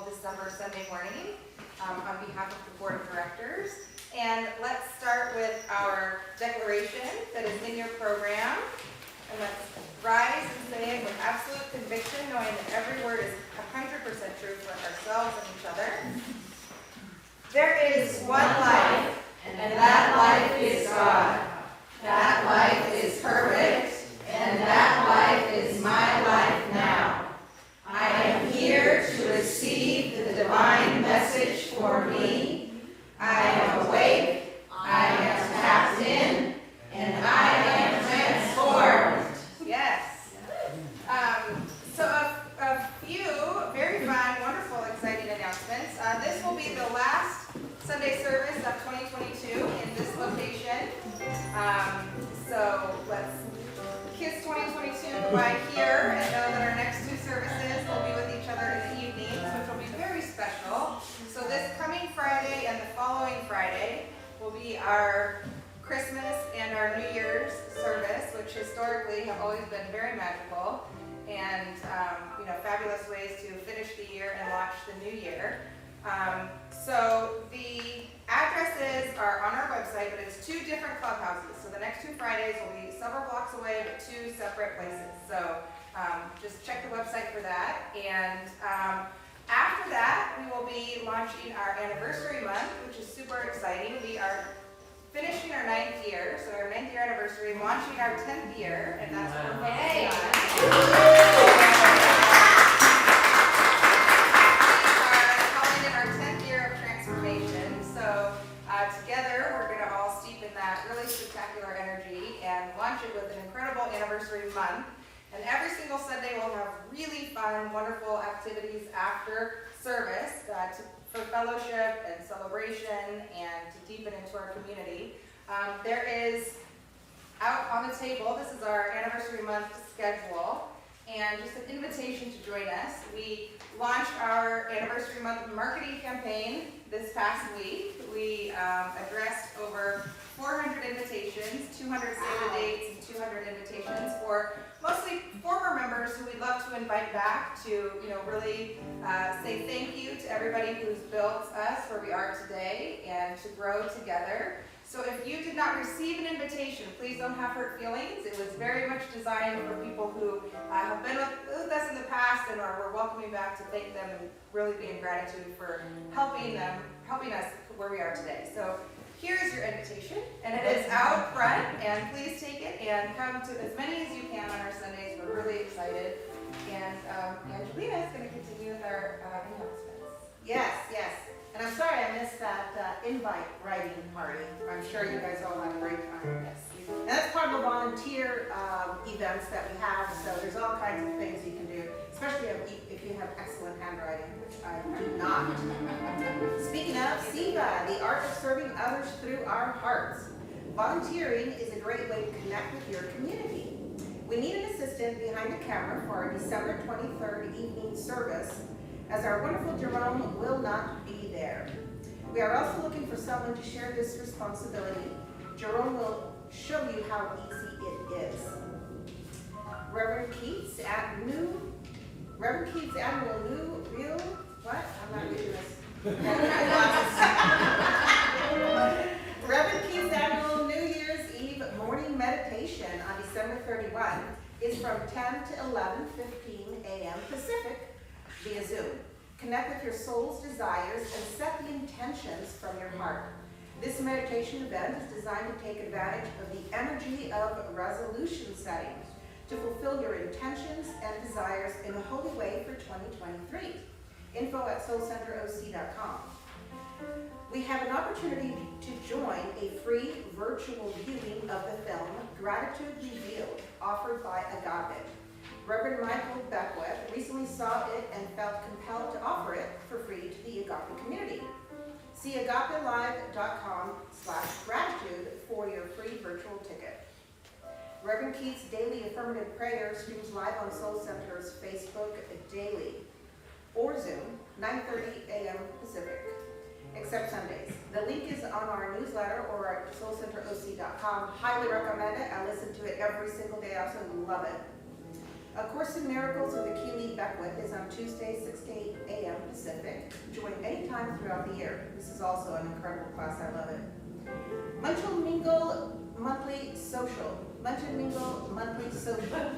December Sunday morning on behalf of the Board of Directors. And let's start with our declaration that is in your program. And let's rise and say it with absolute conviction, knowing that every word is 100% true for ourselves and each other. There is one life, and that life is God. That life is perfect, and that life is my life now. I am here to receive the divine message for me. I am awake, I am tapped in, and I am transformed. Yes. So a few very fun, wonderful, exciting announcements. This will be the last Sunday service of 2022 in this location. So let's kiss 2022 goodbye here and know that our next two services will be with each other in the evenings, which will be very special. So this coming Friday and the following Friday will be our Christmas and our New Year's service, which historically have always been very magical and fabulous ways to finish the year and launch the new year. So the addresses are on our website, but it's two different clubhouses. So the next two Fridays will be several blocks away, but two separate places. So just check the website for that. And after that, we will be launching our anniversary month, which is super exciting. We are finishing our 9th year, so our 9th year anniversary, launching our 10th year, and that's what we're together, we're going to all steep in that really spectacular energy and launch it with an incredible anniversary month. And every single Sunday we'll have really fun, wonderful activities after service for fellowship and celebration and to deepen into our community. There is out on the table, this is our anniversary month schedule, and just an invitation to join us. We launched our anniversary month marketing campaign this past week. We addressed over 400 invitations, 200 save the dates, and 200 invitations for mostly former members who we'd love to invite back to, really say thank you to everybody who's built us where we are today and to grow together. So if you did not receive an invitation, please don't have hurt feelings. It was very much designed for people who have been with us in the past and we're welcoming back to thank them and really be in gratitude for helping us where we are today. So here is your invitation, and it is out front, and please take it and come to as many as you can on our Sundays. We're really excited. And Angelina is going to continue with our announcements. Yes. And I'm sorry I missed that invite writing party. I'm sure you guys all had a great time. Yes. And that's part of the volunteer events that we have, so there's all kinds of things you can do, especially if you have excellent handwriting, which I do not. Speaking of, SIVA, the art of serving others through our hearts. Volunteering is a great way to connect with your community. We need an assistant behind the camera for our December 23rd evening service, as our wonderful Jerome will not be there. We are also looking for someone to share this responsibility. Jerome will show you how easy it is. Reverend Keats Admiral I'm not reading this. Reverend Keats Admiral New Year's Eve morning meditation on December 31 is from 10 to 11:15 a.m. Pacific via Zoom. Connect with your soul's desires and set the intentions from your heart. This meditation event is designed to take advantage of the energy of resolution setting to fulfill your intentions and desires in a holy way for 2023. Info at soulcenteroc.com. We have an opportunity to join a free virtual viewing of the film Gratitude Revealed, offered by Agape. Reverend Michael Beckwith recently saw it and felt compelled to offer it for free to the Agape community. See agapelive.com/gratitude for your free virtual ticket. Reverend Keith's daily affirmative prayer streams live on Soul Center's Facebook daily or Zoom, 9:30 a.m. Pacific, except Sundays. The link is on our newsletter or at soulcenteroc.com. Highly recommend it. I listen to it every single day. I absolutely love it. A Course in Miracles with Akili Beckwith is on Tuesday, 6 to 8 a.m. Pacific. Join anytime throughout the year. This is also an incredible class. I love it. Munch and Mingle Monthly Social. Munch and Mingle Monthly Social.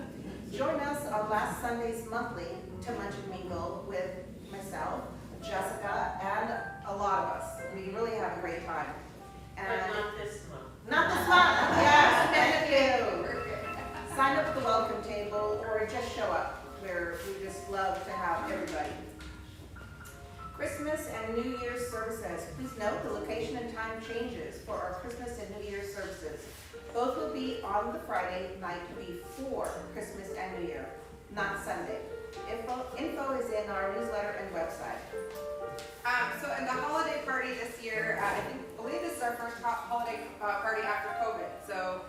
Join us on last Sunday's monthly to Munch and Mingle with myself, Jessica, and a lot of us. We really have a great time. But not this month. Not this month. Yes, thank you. Sign up at the welcome table or just show up, where we just love to have everybody. Christmas and New Year's services. Please note the location and time changes for our Christmas and New Year's services. Both will be on the Friday night before Christmas and New Year, not Sunday. Info is in our newsletter and website. So in the holiday party this year, I believe this is our first holiday party after COVID. So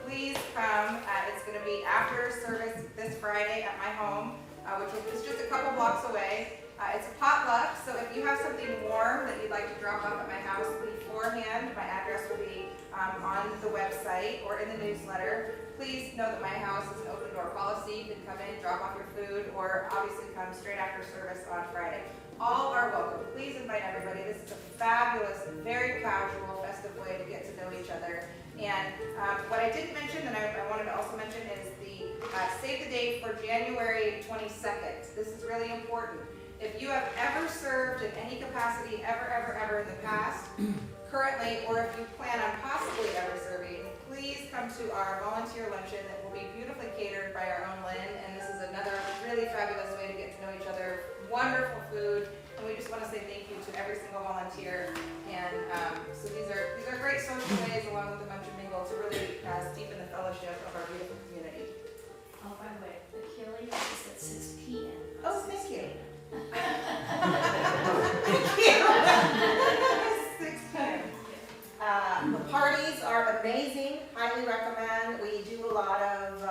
please come. It's going to be after service this Friday at my home, which is just a couple blocks away. It's a potluck, so if you have something warm that you'd like to drop off at my house beforehand, my address will be on the website or in the newsletter. Please know that my house is an open door policy. You can come in, drop off your food, or obviously come straight after service on Friday. All are welcome. Please invite everybody. This is a fabulous, very casual, festive way to get to know each other. And what I didn't mention, and I wanted to also mention, is the save the date for January 22nd. This is really important. If you have ever served in any capacity, ever in the past, currently, or if you plan on possibly ever serving, please come to our volunteer luncheon that will be beautifully catered by our own Lynn. And this is another really fabulous way to get to know each other. Wonderful food, and we just want to say thank you to every single volunteer. And so these are great social ways, along with the Munch and Mingle, to really deepen the fellowship of our beautiful community. Oh, by the way, the Achilles is at 6 p.m. Oh, thank you. 6 p.m. The parties are amazing. Highly recommend. We do a lot of,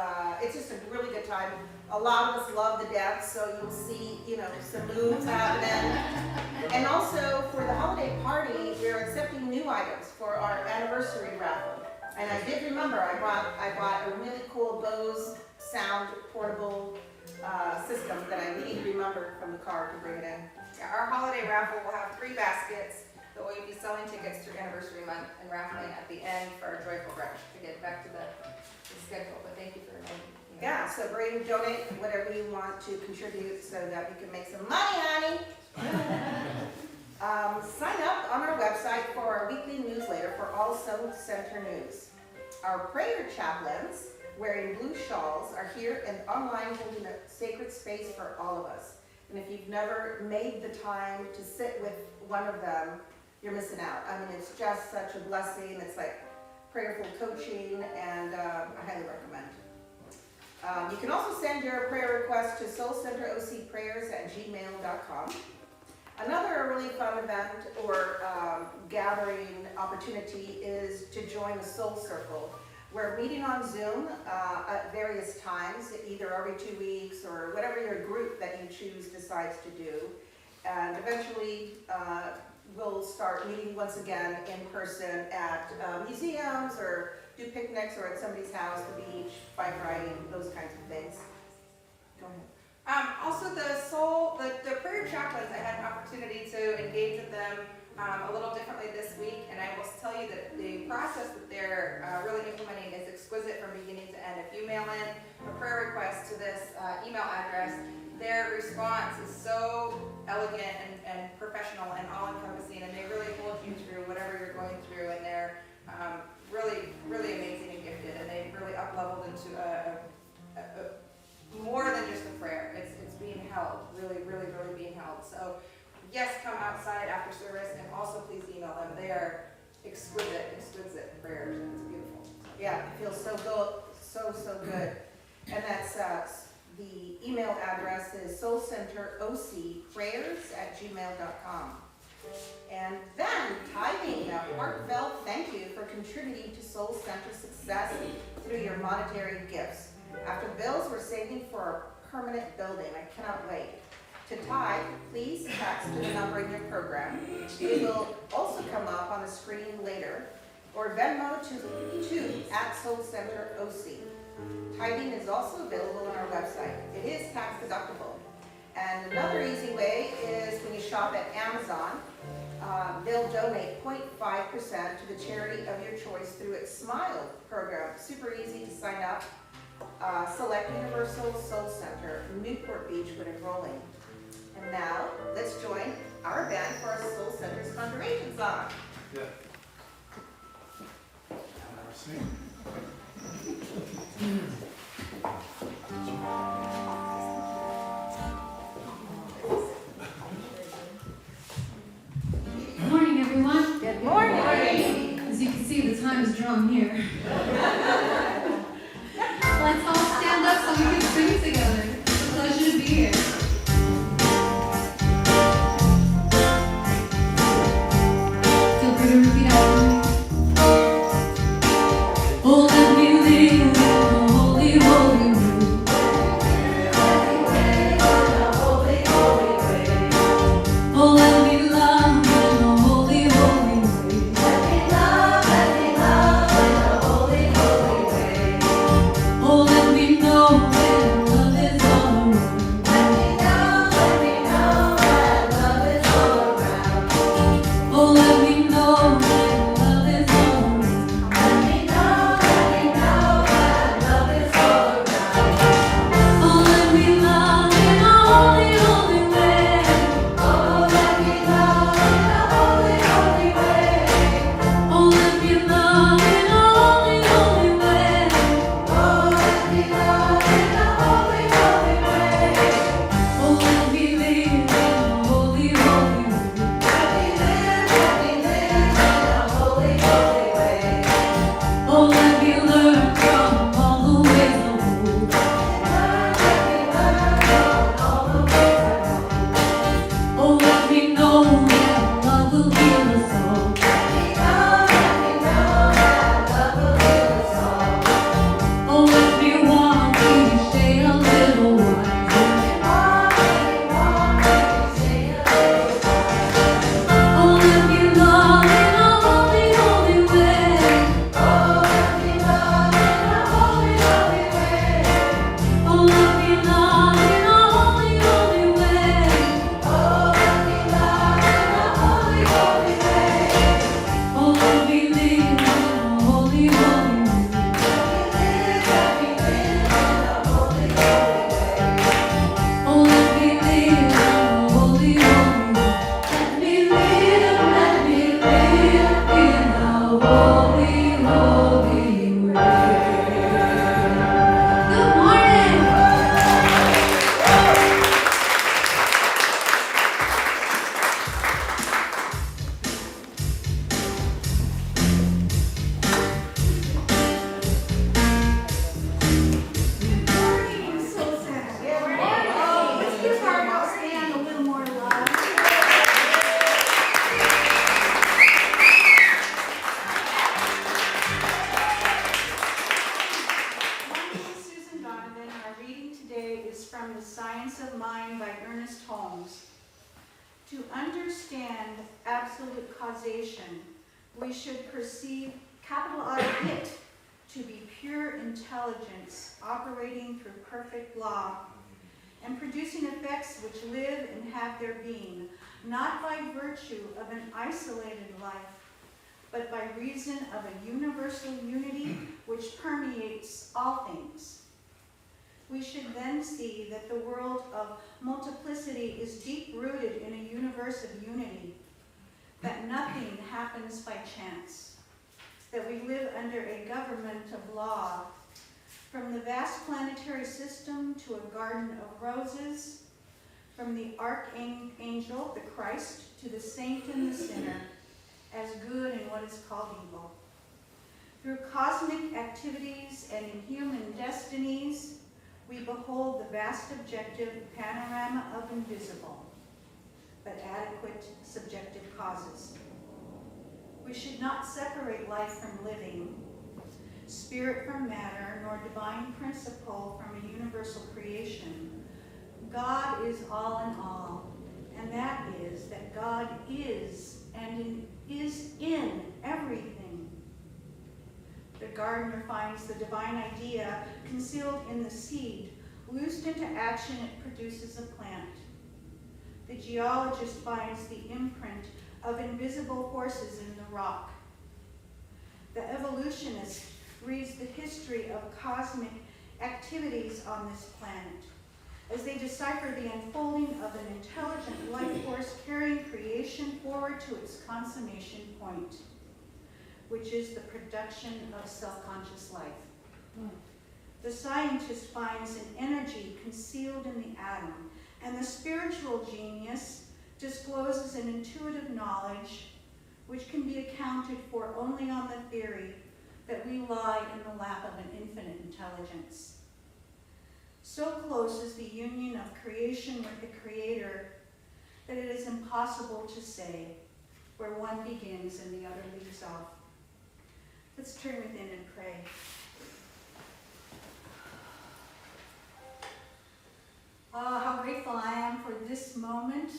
it's just a really good time. A lot of us love the dance, so you'll see, some moves happening. And also for the holiday party, we're accepting new items for our anniversary raffle. And I did remember, I bought a really cool Bose sound portable system that I really remembered from the car to bring it in. Yeah, our holiday raffle will have 3 baskets that will be selling tickets through anniversary month and raffling at the end for our joyful brunch to get back to the schedule. But thank you for reminding me. Yeah, so donate whatever you want to contribute so that we can make some money, honey. Sign up on our website for our weekly newsletter for all Soul Center news. Our prayer chaplains, wearing blue shawls, are here and online holding a sacred space for all of us. And if you've never made the time to sit with one of them, you're missing out. I mean, it's just such a blessing. It's like prayerful coaching, and I highly recommend. You can also send your prayer request to soulcenterocprayers@gmail.com. Another really fun event or gathering opportunity is to join a soul circle. We're meeting on Zoom at various times, either every 2 weeks or whatever your group that you choose decides to do. And eventually we'll start meeting once again in person at museums or do picnics or at somebody's house, the beach, bike riding, those kinds of things. Go ahead. Also, the prayer chaplains, I had an opportunity to engage with them a little differently this week, and I will tell you that the process that they're really implementing is exquisite from beginning to end. If you mail in a prayer request to this email address, their response is so elegant and professional and all-encompassing, and they really hold you through whatever you're going through, and they're really amazing and gifted, and they've really up-leveled into a more than just a prayer. It's being held, really being held. So yes, come outside after service, and also please email them. They are exquisite prayers, and it's beautiful. Yeah, it feels so good, so good. And that's the email address is soulcenterocprayers@gmail.com. And then tithing, a heartfelt thank you for contributing to Soul Center success through your monetary gifts. After bills, we're saving for a permanent building. I cannot wait. To tithe, please text to the number in your program. It will also come up on the screen later, or Venmo to @SoulCenterOC. Tithing is also available on our website. It is tax deductible. And another easy way is when you shop at Amazon, they'll donate 0.5% to the charity of your choice through its Smile program. Super easy to sign up. Select Universal Soul Center, Newport Beach when enrolling. And now, let's join our band for our Soul Center's Conjuration song. Yeah. Good morning, everyone. Good morning. As you can see, the time is drawn here. Let's all stand up so we can sing together. It's a pleasure to be here. Feel free to repeat after me. Oh, let me live in the holy, holy way. Oh, let me love in the holy, holy way. Oh, let me know that love is all around. Oh, let me know that love is all around. Oh, let me love in a holy, holy way. Oh, let me love in a holy, holy way. Oh, let me love in a holy, holy way. Oh, let me love in a holy, holy way. Oh, let me live in a holy, holy way. Let me live in a holy, holy way. Oh, let me learn from all the ways of old. Oh, let me know that love will heal us all. Oh, let me walk in the shade a little while. Oh, let me love in a holy, holy way. Oh, let me love in a holy, holy way. Oh, let me love in a holy, holy way. Oh, let me love in a holy, holy way. Oh, let me live in a holy, holy way. Let me live in a holy, holy way. Oh, let me live in a holy, holy way. Let me live in a holy, holy way. Good morning. Let's give our house band a little more love. My name is Susan Donovan. Our reading today is from The Science of Mind by Ernest Holmes. To understand absolute causation, we should perceive capital I it to be pure intelligence operating through perfect law and producing effects which live and have their being, not by virtue of an isolated life, but by reason of a universal unity which permeates all things. We should then see that the world of multiplicity is deep-rooted in a universe of unity, that nothing happens by chance, that we live under a government of law, from the vast planetary system to a garden of roses, from the archangel, the Christ, to the saint and the sinner, as good in what is called evil. Through cosmic activities and in human destinies, we behold the vast objective panorama of invisible. but adequate subjective causes. We should not separate life from living, spirit from matter, nor divine principle from a universal creation. God is all in all, and that is that God is and is in everything. The gardener finds the divine idea concealed in the seed. Loosed into action, it produces a plant. The geologist finds the imprint of invisible forces in the rock. The evolutionist reads the history of cosmic activities on this planet as they decipher the unfolding of an intelligent life force carrying creation forward to its consummation point, which is the production of self-conscious life. The scientist finds an energy concealed in the atom, and the spiritual genius discloses an intuitive knowledge which can be accounted for only on the theory that we lie in the lap of an infinite intelligence. So close is the union of creation with the Creator that it is impossible to say where one begins and the other leaves off. Let's turn within and pray. How grateful I am for this moment,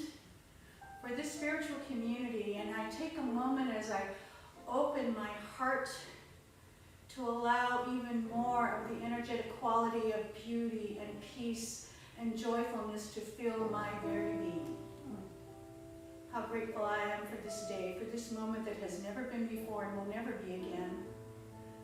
for this spiritual community, and I take a moment as I open my heart to allow even more of the energetic quality of beauty and peace and joyfulness to fill my very being. How grateful I am for this day, for this moment that has never been before and will never be again.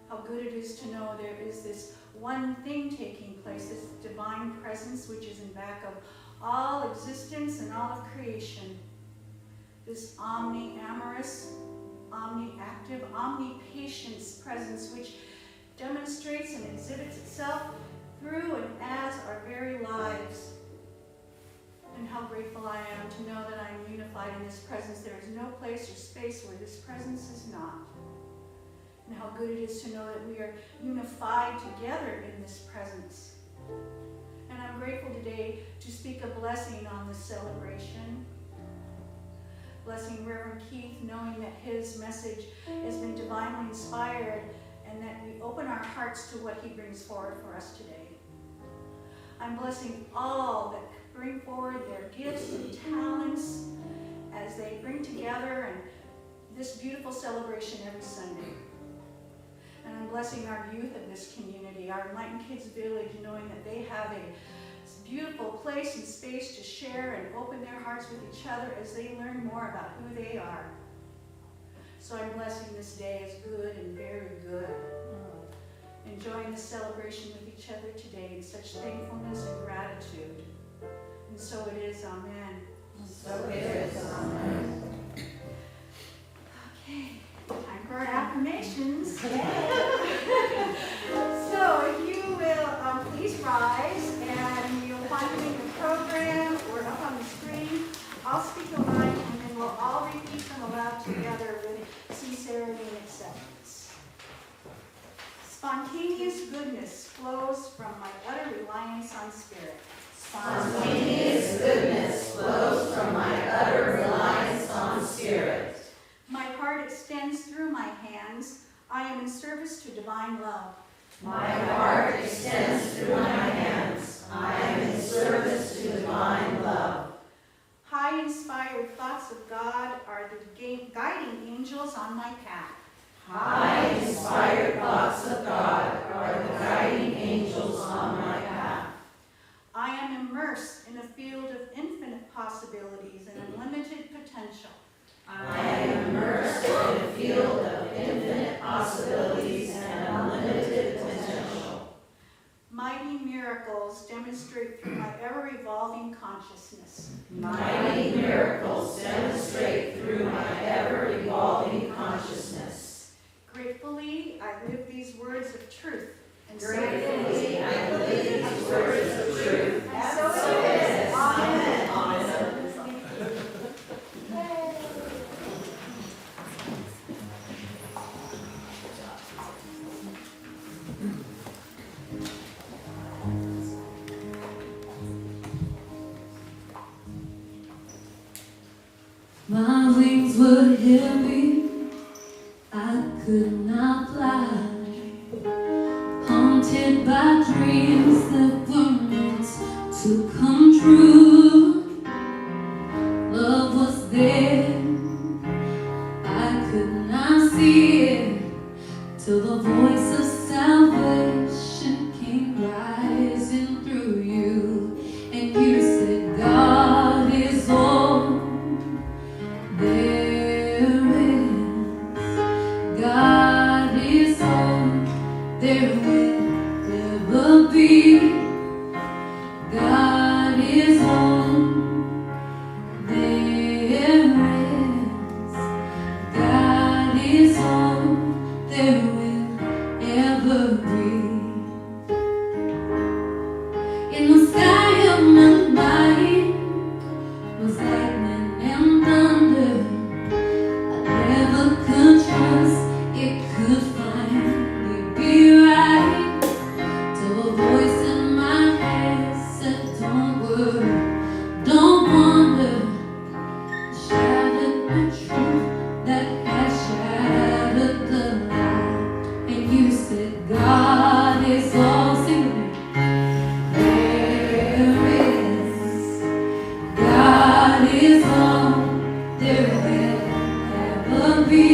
How good it is to know there is this one thing taking place, this divine presence which is in back of all existence and all of creation. This omni-amorous, omni-active, omni-patience presence which demonstrates and exhibits itself through and as our very lives. And how grateful I am to know that I am unified in this presence. There is no place or space where this presence is not. And how good it is to know that we are unified together in this presence. And I'm grateful today to speak a blessing on this celebration. Blessing Reverend Keith, knowing that his message has been divinely inspired and that we open our hearts to what he brings forward for us today. I'm blessing all that bring forward their gifts and talents as they bring together and this beautiful celebration every Sunday. And I'm blessing our youth of this community, our Enlightened Kids Village, knowing that they have a beautiful place and space to share and open their hearts with each other as they learn more about who they are. So I'm blessing this day as good and very good. Enjoying the celebration with each other today in such thankfulness and gratitude. And so it is, amen. So it is, amen. Okay, time for our affirmations. So if you will please rise, and you'll find me in the program or up on the screen. I'll speak a line and then we'll all repeat them aloud together with sincerity and acceptance. Spontaneous goodness flows from my utter reliance on Spirit. Spontaneous goodness flows from my utter reliance on Spirit. My heart extends through my hands. I am in service to divine love. My heart extends through my hands. I am in service to divine love. High inspired thoughts of God are the guiding angels on my path. High inspired thoughts of God are the guiding angels on my path. I am immersed in a field of infinite possibilities and unlimited potential. I am immersed in a field of infinite possibilities and unlimited potential. Mighty miracles demonstrate through my ever-evolving consciousness. Mighty miracles demonstrate through my ever-evolving consciousness. Gratefully, I live these words of truth. And Gratefully, I believe these words of truth. And so So it it is. is. Amen. wings were heavy, I could not fly. Haunted by dreams that were meant to come true. Love was there, I could not see it, till the voice of salvation came rising through you. And you said, God is all there is. God is all there will ever be. God is all there is. God is all there will ever be. In the sky of my mind was lightning and thunder. I never could trust it could finally be right, till a voice in my head said, don't worry, don't wonder. Shattered the truth that had shattered the lie. And you said, God is all, sing with me. There is. God is all there will ever be.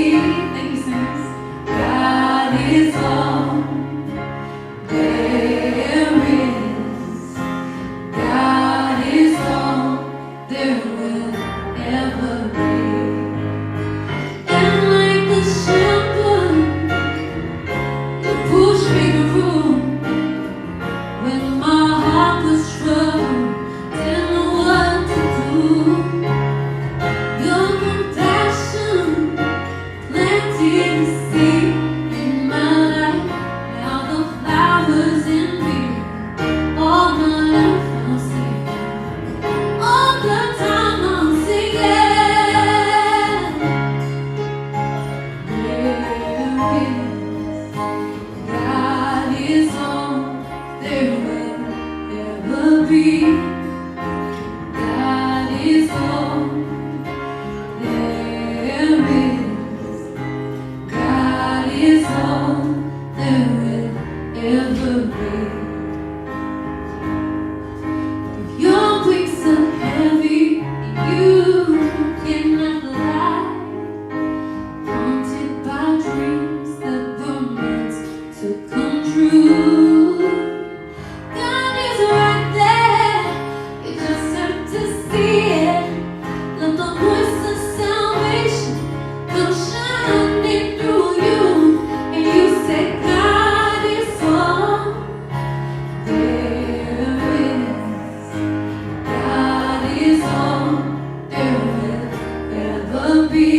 Thank you, singers. God is all there is. God is all there will ever be. And like the shepherd, you pushed me through when my heart was troubled, didn't know what to do. Your compassion planted a seed in my life. Now the flowers in me, all my life I'm singing. All the time I'm singing. God is all there will ever be. God is all there is. God is all there will ever be. If your wings are heavy, you cannot fly. Haunted by dreams that were meant to come true. God is right there, you just have to see it. Let the voice of salvation come shining through you. And you say, God is all there is. God is all there will ever be.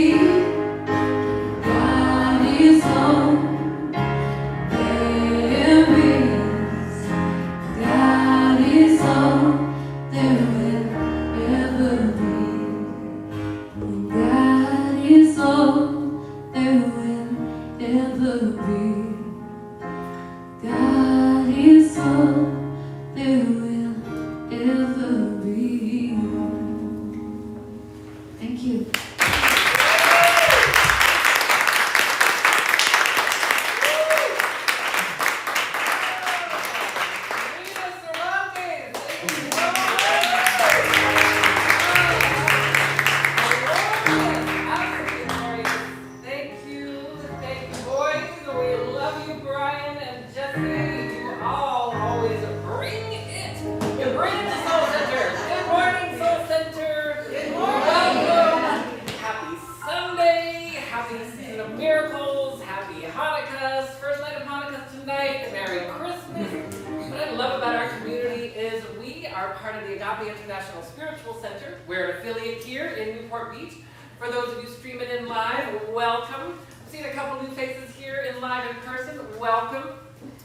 God is all there is. God is all there will ever be. God is all there will ever be. God is all there will ever be. Thank you. Thank you, boys. We love you, Brian and Jesse. You all always bring it. You bring it to Soul Center. Good morning, Soul Center. Good morning. Welcome. Happy Sunday. Happy Season of Miracles. Happy Hanukkah. First night of Hanukkah tonight. Merry Christmas. What I love about our community is we are part of the Agape International Spiritual Center. We're an affiliate here in Newport Beach. For those of you streaming in live, welcome. I've seen a couple new faces here in live in person. Welcome.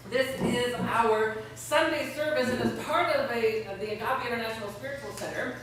This is our Sunday service, and as part of the Agape International Spiritual Center,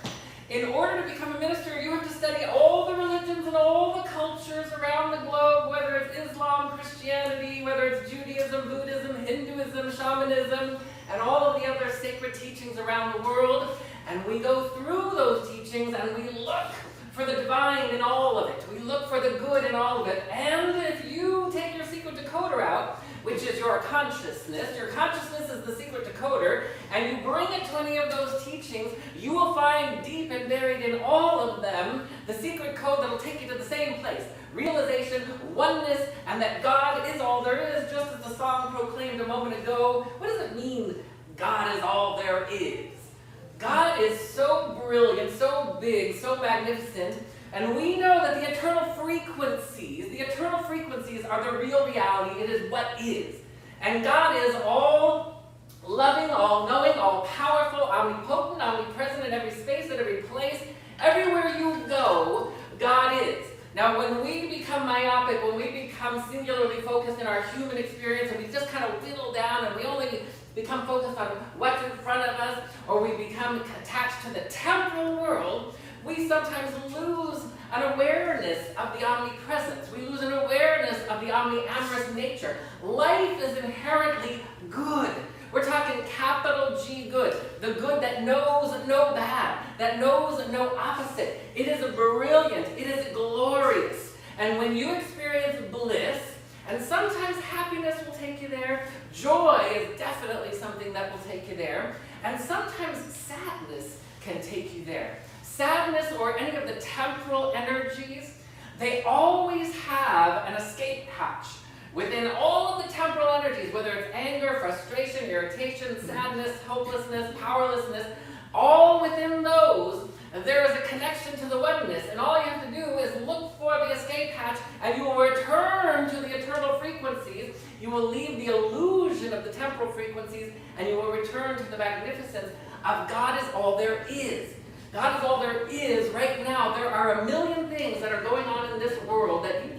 in order to become a minister, you have to study all the religions and all the cultures around the globe, whether it's Islam, Christianity, whether it's Judaism, Buddhism, Hinduism, shamanism, and all of the other sacred teachings around the world. And we go through those teachings and we look for the divine in all of it. We look for the good in all of it. And if you take your secret decoder out, which is your consciousness is the secret decoder, and you bring it to any of those teachings, you will find deep and buried in all of them the secret code that will take you to the same place. Realization, oneness, and that God is all there is, just as the song proclaimed a moment ago. What does it mean, God is all there is? God is so brilliant, so big, so magnificent, and we know that the eternal frequencies are the real reality. It is what is. And God is all loving, all knowing, all powerful, omnipotent, omnipresent in every space, at every place. Everywhere you go, God is. Now, when we become myopic, when we become singularly focused in our human experience, and we just kind of whittle down and we only become focused on what's in front of us, or we become attached to the temporal world, we sometimes lose an awareness of the omnipresence. We lose an awareness of the omniamorous nature. Life is inherently good. We're talking capital G good. The good that knows no bad, that knows no opposite. It is brilliant. It is glorious. And when you experience bliss, and sometimes happiness will take you there, joy is definitely something that will take you there, and sometimes sadness can take you there. Sadness or any of the temporal energies, they always have an escape hatch. Within all of the temporal energies, whether it's anger, frustration, irritation, sadness, hopelessness, powerlessness, all within those, there is a connection to the oneness. And all you have to do is look for the escape hatch, and you will return to the eternal frequencies. You will leave the illusion of the temporal frequencies, and you will return to the magnificence of God is all there is. God is all there is right now. There are a million things that are going on in this world that you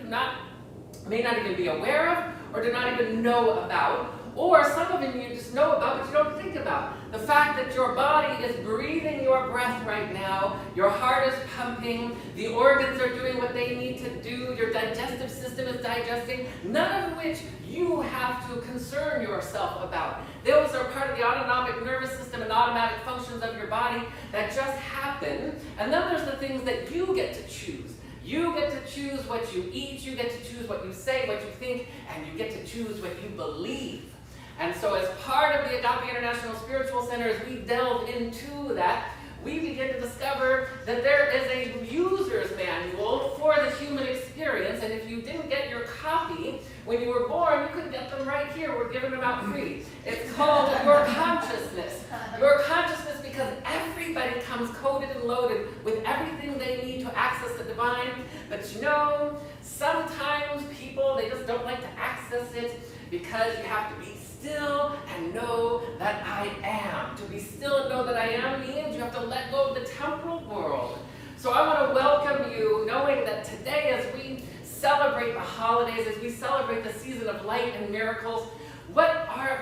may not even be aware of, or do not even know about, or some of them you just know about but you don't think about. The fact that your body is breathing your breath right now, your heart is pumping, the organs are doing what they need to do, your digestive system is digesting, none of which you have to concern yourself about. Those are part of the autonomic nervous system and automatic functions of your body that just happen. And then there's the things that you get to choose. You get to choose what you eat, you get to choose what you say, what you think, and you get to choose what you believe. And so as part of the Agape International Spiritual Center, as we delve into that, we begin to discover that there is a user's manual for the human experience, and if you didn't get your copy when you were born, you could get them right here. We're giving them out free. It's called Your Consciousness. Your Consciousness, because everybody comes coded and loaded with everything they need to access the divine. But you know, sometimes people, they just don't like to access it because you have to be still and know that I am. To be still and know that I am means you have to let go of the temporal world. So I want to welcome you, knowing that today as we celebrate the holidays, as we celebrate the season of light and miracles, what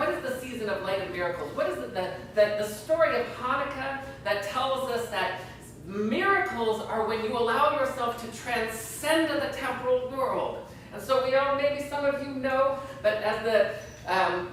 is the season of light and miracles? What is the story of Hanukkah that tells us that miracles are when you allow yourself to transcend the temporal world? And so we all, maybe some of you know, but as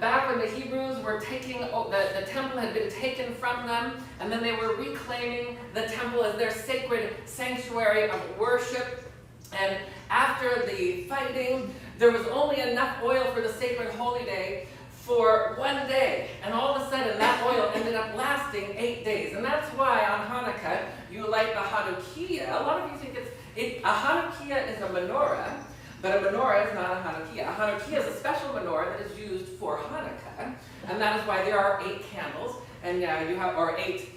back when the Hebrews were taking, the temple had been taken from them, and then they were reclaiming the temple as their sacred sanctuary of worship. And after the fighting, there was only enough oil for the sacred holy day for 1 day. And all of a sudden, that oil ended up lasting 8 days. And that's why on Hanukkah, you light the Hanukkah. A lot of you think a Hanukkah is a menorah. But a menorah is not a Hanukkah. A Hanukkah is a special menorah that is used for Hanukkah, and that is why there are 8 candles, and you have, or 8,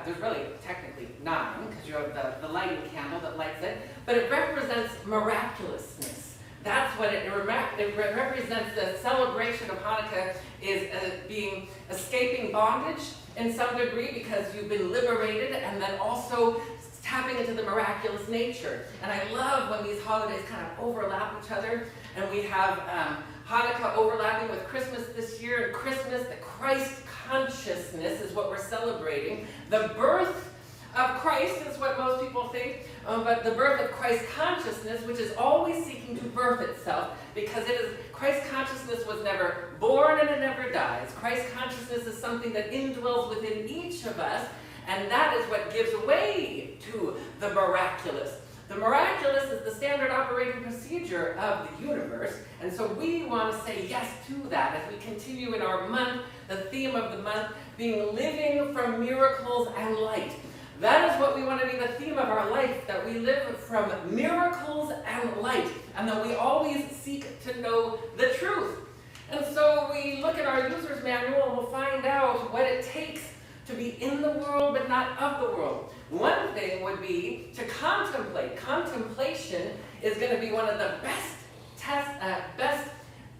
there's really technically 9, because you have the lighting candle that lights it, but it represents miraculousness. That's what it represents. The celebration of Hanukkah is escaping bondage in some degree, because you've been liberated, and then also tapping into the miraculous nature. And I love when these holidays kind of overlap each other, and we have Hanukkah overlapping with Christmas this year, and Christmas, the Christ consciousness is what we're celebrating. The birth of Christ is what most people think, but the birth of Christ consciousness, which is always seeking to birth itself, because Christ consciousness was never born and it never dies. Christ consciousness is something that indwells within each of us, and that is what gives way to the miraculous. The miraculous is the standard operating procedure of the universe, and so we want to say yes to that as we continue in our month, the theme of the month being living from miracles and light. That is what we want to be the theme of our life, that we live from miracles and light, and that we always seek to know the truth. And so we look at our user's manual and we'll find out what it takes to be in the world but not of the world. One thing would be to contemplate. Contemplation is going to be one of the best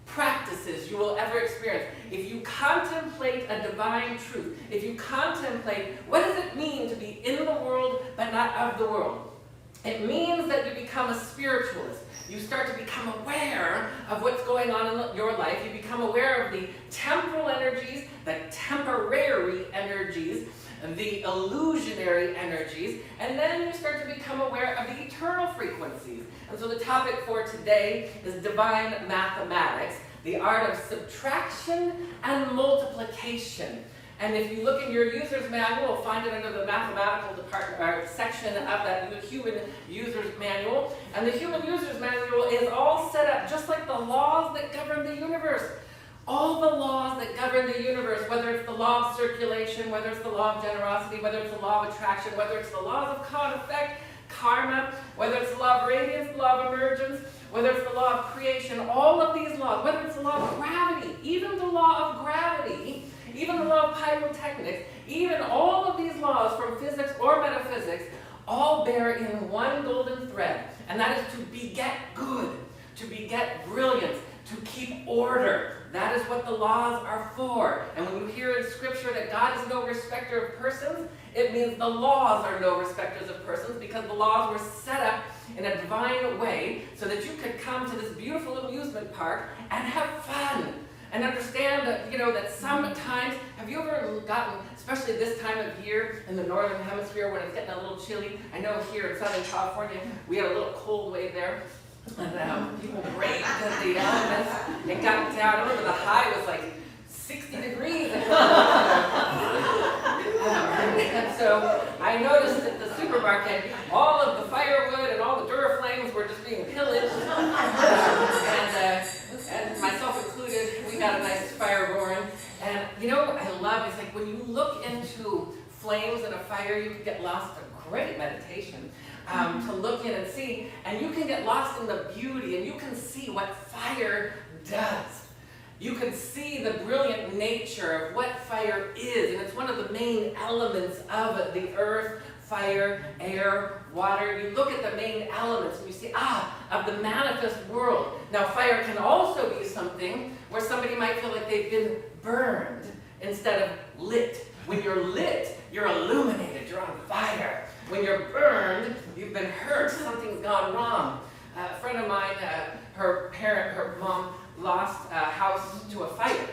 practices you will ever experience. If you contemplate a divine truth, if you contemplate what does it mean to be in the world but not of the world, it means that you become a spiritualist. You start to become aware of what's going on in your life. You become aware of the temporal energies, the temporary energies, the illusionary energies, and then you start to become aware of the eternal frequencies. And so the topic for today is divine mathematics, the art of subtraction and multiplication. And if you look in your user's manual, you'll find it under the mathematical department section of that human user's manual. And the human user's manual is all set up just like the laws that govern the universe. All the laws that govern the universe, whether it's the law of circulation, whether it's the law of generosity, whether it's the law of attraction, whether it's the laws of cause and effect, karma, whether it's the law of radiance, the law of emergence, whether it's the law of creation, all of these laws, whether it's the law of gravity, even the law of gravity, even the law of pyrotechnics, even all of these laws from physics or metaphysics, all bear in one golden thread, and that is to beget good, to beget brilliance, to keep order. That is what the laws are for. And when you hear in Scripture that God is no respecter of persons, it means the laws are no respecters of persons, because the laws were set up in a divine way so that you could come to this beautiful amusement park and have fun. And understand that, that sometimes, have you ever gotten, especially this time of year in the northern hemisphere when it's getting a little chilly? I know here in Southern California, we had a little cold wave there. And people braved the elements and got down. I remember the high was like 60 degrees. And so I noticed at the supermarket, all of the firewood and all the Duraflames were just being pillaged. And myself included, we got a nice fire roaring. And what I love is like when you look into flames in a fire, you can get lost in great meditation. To look in and see, and you can get lost in the beauty, and you can see what fire does. You can see the brilliant nature of what fire is, and it's one of the main elements of the earth, fire, air, water. You look at the main elements and you see, of the manifest world. Now fire can also be something where somebody might feel like they've been burned instead of lit. When you're lit, you're illuminated, you're on fire. When you're burned, you've been hurt, something's gone wrong. A friend of mine, her mom, lost a house to a fire.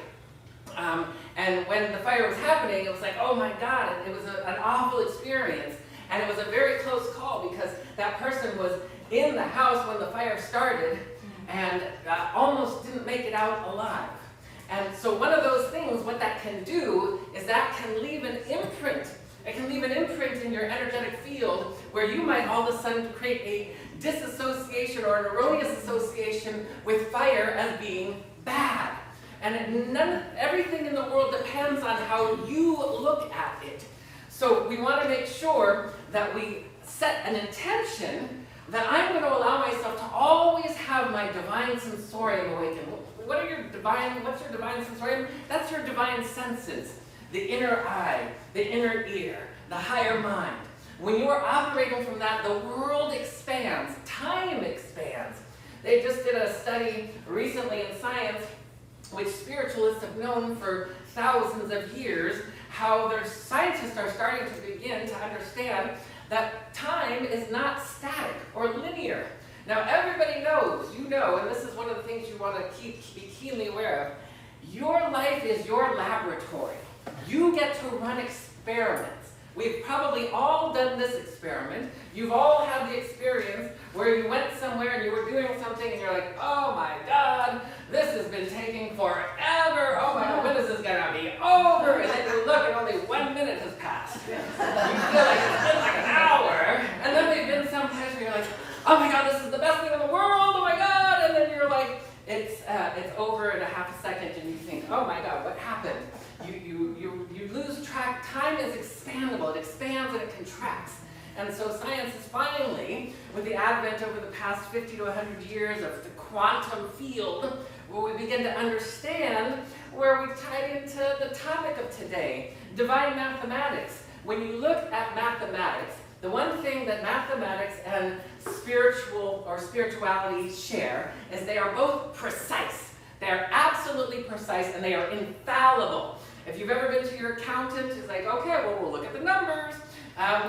And when the fire was happening, it was like, oh my God, it was an awful experience. And it was a very close call because that person was in the house when the fire started and almost didn't make it out alive. And so one of those things, what that can do is that can leave an imprint. It can leave an imprint in your energetic field where you might all of a sudden create a disassociation or an erroneous association with fire as being bad. And everything in the world depends on how you look at it. So we want to make sure that we set an intention that I'm going to allow myself to always have my divine sensorium awaken. What's your divine sensorium? That's your divine senses. The inner eye, the inner ear, the higher mind. When you are operating from that, the world expands, time expands. They just did a study recently in science, which spiritualists have known for thousands of years, how their scientists are starting to begin to understand that time is not static or linear. Now everybody knows, and this is one of the things you want to be keenly aware of, your life is your laboratory. You get to run experiments. We've probably all done this experiment. You've all had the experience where you went somewhere and you were doing something and you're like, oh my God, this has been taking forever. Oh my God, when is this gonna be over? And then you look and only 1 minute has passed. You feel like it's been like an hour. my God, what happened? You lose track. Time is expandable. It expands and it contracts. And so science is finally, with the advent over the past 50 to 100 years of the quantum field, where we begin to understand where we've tied into the topic of today, divine mathematics. When you look at mathematics, the one thing that mathematics and spirituality share is they are both precise. They are absolutely precise and they are infallible. If you've ever been to your accountant, it's like, okay, well, we'll look at the numbers.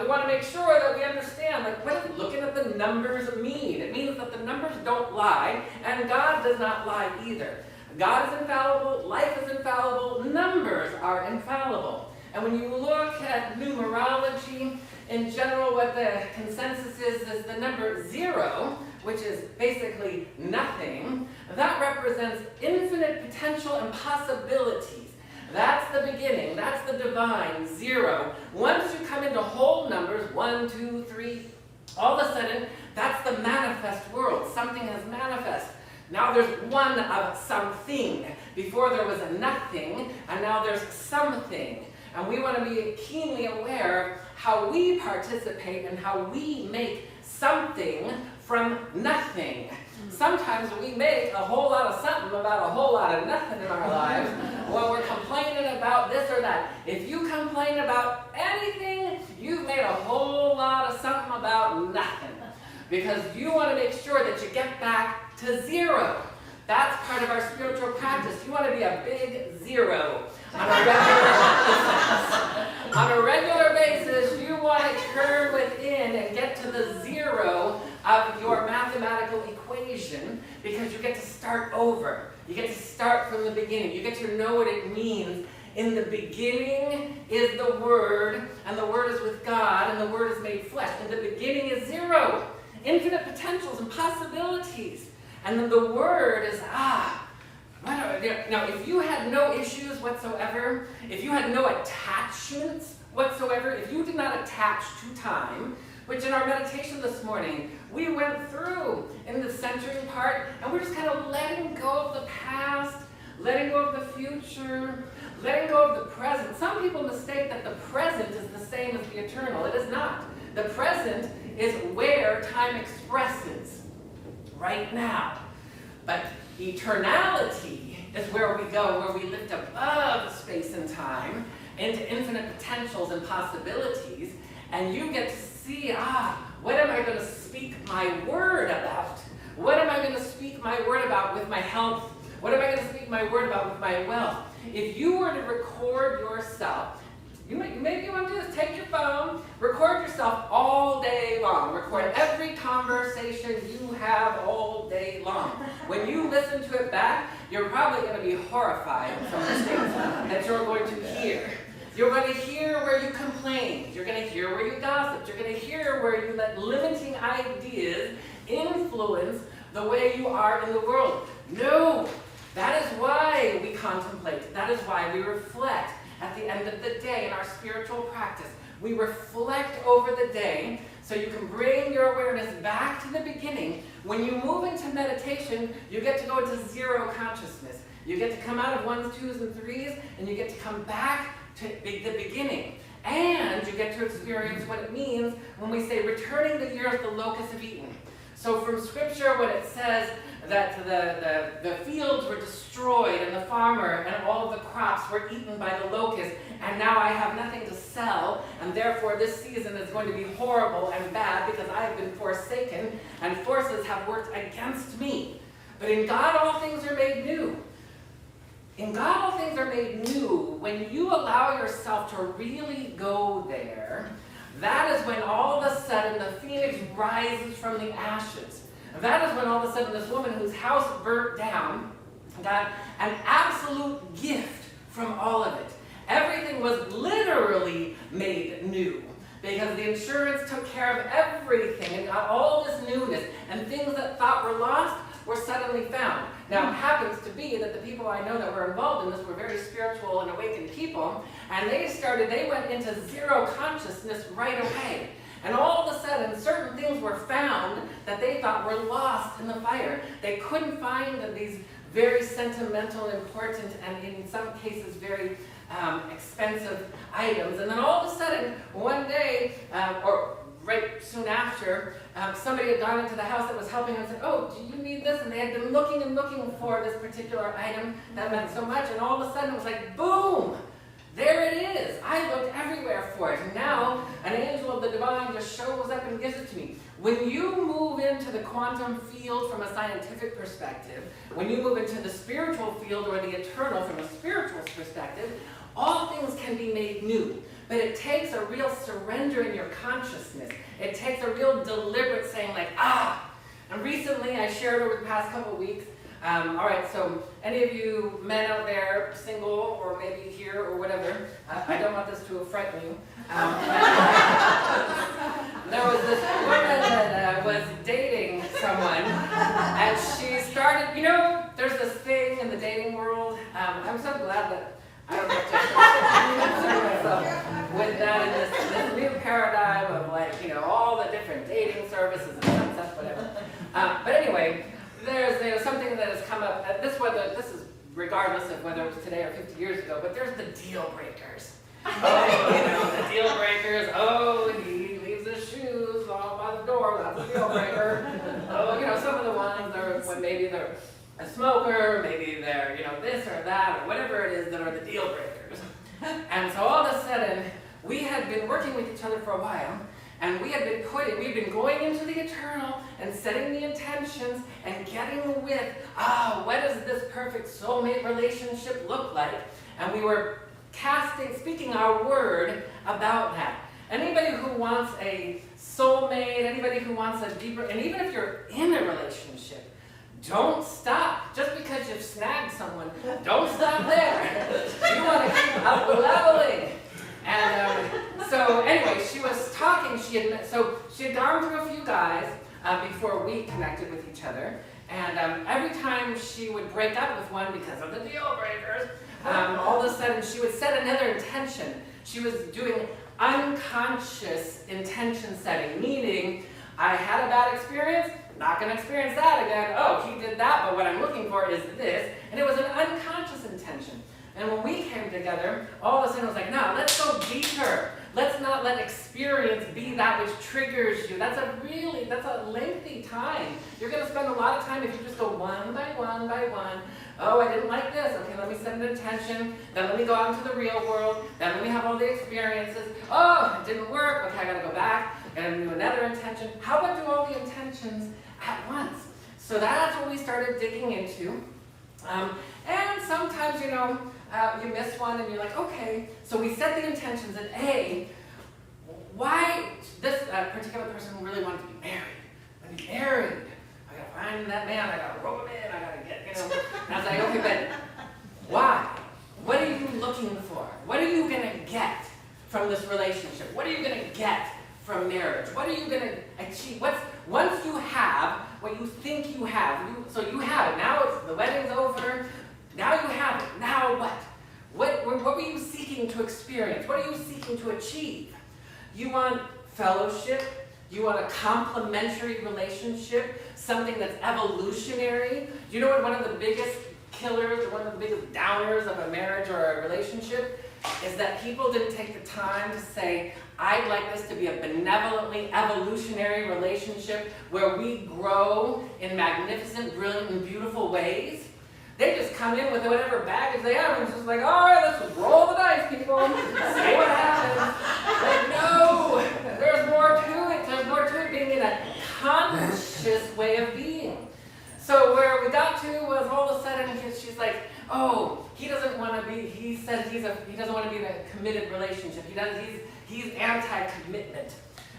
We want to make sure that we understand, like, what does looking at the numbers mean? It means that the numbers don't lie, and God does not lie either. God is infallible, life is infallible, numbers are infallible. And when you look at numerology, in general, what the consensus is the number 0, which is basically nothing. That represents infinite potential and possibilities. That's the beginning. That's the divine 0. Once you come into whole numbers, 1, 2, 3, all of a sudden, that's the manifest world. Something has manifest. Now there's one of something. Before there was a nothing, and now there's something. And we want to be keenly aware of how we participate and how we make something from nothing. Sometimes we make a whole lot of something about a whole lot of nothing in our lives when we're complaining about this or that. If you complain about anything, you've made a whole lot of something about nothing. Because you want to make sure that you get back to 0. That's part of our spiritual practice. You want to be a big 0 on a regular basis. You want to turn within and get to the 0 of your mathematical equation, because you get to start over. You get to start from the beginning. You get to know what it means. In the beginning is the Word, and the Word is with God, and the Word is made flesh. In the beginning is 0. Infinite potentials and possibilities. And then the Word is, now if you had no issues whatsoever, if you had no attachments whatsoever, if you did not attach to time, which in our meditation this morning, we went through in the centering part, and we're just kind of letting go of the past, letting go of the future, letting go of the present. Some people mistake that the present is the same as the eternal. It is not. The present is where time expresses right now. But eternality is where we go, where we lift above space and time into infinite potentials and possibilities, and you get to see, what am I going to speak my word about? What am I going to speak my word about with my health? What am I going to speak my word about with my wealth? If you were to record yourself, maybe you want to do this, take your phone, record yourself all day long. Record every conversation you have all day long. When you listen to it back, you're probably going to be horrified at some of the things that you're going to hear. You're going to hear where you complained. You're going to hear where you gossiped. You're going to hear where you let limiting ideas influence the way you are in the world. No, that is why we contemplate. That is why we reflect. At the end of the day in our spiritual practice, we reflect over the day so you can bring your awareness back to the beginning. When you move into meditation, you get to go into 0 consciousness. You get to come out of 1s, 2s, and 3s, and you get to come back to the beginning. And you get to experience what it means when we say returning the years the locusts have eaten. So from Scripture, when it says that the fields were destroyed and the farmer and all of the crops were eaten by the locust, and now I have nothing to sell, and therefore this season is going to be horrible and bad because I have been forsaken and forces have worked against me. But in God all things are made new. In God all things are made new. When you allow yourself to really go there, that is when all of a sudden the phoenix rises from the ashes. That is when all of a sudden this woman whose house burnt down got an absolute gift from all of it. Everything was literally made new because the insurance took care of everything and got all this newness, and things that thought were lost were suddenly found. Now, it happens to be that the people I know that were involved in this were very spiritual and awakened people, and they went into 0 consciousness right away. And all of a sudden, certain things were found that they thought were lost in the fire. They couldn't find these very sentimental, important, and in some cases very expensive items. And then all of a sudden, one day, or right soon after, somebody had gone into the house that was helping and said, oh, do you need this? And they had been looking and looking for this particular item that meant so much, and all of a sudden it was like, boom! There it is. I looked everywhere for it. And now an angel of the divine just shows up and gives it to me. When you move into the quantum field from a scientific perspective, when you move into the spiritual field or the eternal from a spiritual perspective, all things can be made new. But it takes a real surrender in your consciousness. It takes a real deliberate saying like, ah! And recently I shared over the past couple of weeks, all right, so any of you men out there, single or maybe here or whatever, I don't want this to frighten you. There was this woman that was dating someone, and she started, you know, there's this thing in the dating world. I'm so glad that I don't have to concern myself with that in this new paradigm of like, you know, all the different dating services and sunsets, whatever. But anyway, there's something that has come up. This is regardless of whether it was today or 50 years ago. But there's the deal breakers. Oh, you know, the deal breakers. Oh, he leaves his shoes all by the door. That's a deal breaker. Oh, you know, some of the ones are when maybe they're a smoker, maybe they're, you know, this or that or whatever it is that are the deal breakers. And so all of a sudden, we had been working with each other for a while. And we'd been going into the eternal and setting the intentions and getting with, what does this perfect soulmate relationship look like? And we were speaking our word about that. Anybody who wants a soulmate, anybody who wants a deeper, and even if you're in a relationship, don't stop. Just because you've snagged someone, don't stop there. You want to keep up leveling. And so anyway, she was talking, she had gone through a few guys before we connected with each other. And every time she would break up with one because of the deal breakers, all of a sudden she would set another intention. She was doing unconscious intention setting, meaning I had a bad experience, not going to experience that again. Oh, he did that, but what I'm looking for is this. And it was an unconscious intention. And when we came together, all of a sudden it was like, no, let's go deeper. Let's not let experience be that which triggers you. That's a lengthy time. You're going to spend a lot of time if you just go one by one by one. Oh, I didn't like this. Okay, let me set an intention. Then let me go out into the real world. Then let me have all the experiences. Oh, it didn't work. Okay, I got to go back and do another intention. How about do all the intentions at once? So that's what we started digging into. And sometimes, you know, you miss one and you're like, okay. So we set the intentions and why this particular person really wanted to be married. I be married. I gotta find that man. I gotta rope him in. I gotta get, you know. And I was like, okay, but why? What are you looking for? What are you gonna get from this relationship? What are you gonna get from marriage? What are you gonna achieve? Once you have what you think you have, so you have it. Now the wedding's over. Now you have it. Now what? What were you seeking to experience? What are you seeking to achieve? You want fellowship. You want a complementary relationship, something that's evolutionary. Do you know what one of the biggest killers, one of the biggest downers of a marriage or a relationship is that people didn't take the time to say, I'd like this to be a benevolently evolutionary relationship where we grow in magnificent, brilliant, and beautiful ways. They just come in with whatever baggage they have and it's just like, all right, let's just roll the dice, people, see what happens. Like, no, there's more to it. There's more to it being in a conscious way of being. So where we got to was all of a sudden she's like, oh, he doesn't want to be, he says he doesn't want to be in a committed relationship. He's anti-commitment.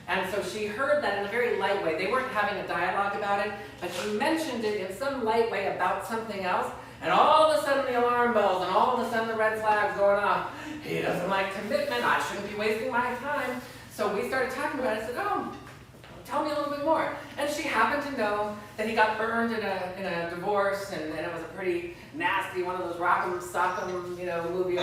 And so she heard that in a very light way. They weren't having a dialogue about it, but she mentioned it in some light way about something else. And all of a sudden the alarm bells and all of a sudden the red flags going off. He doesn't like commitment. I shouldn't be wasting my time. So we started talking about it. I said, oh, tell me a little bit more. And she happened to know that he got burned in a divorce, and it was a pretty nasty, one of those rock'em sock'em, you know, movie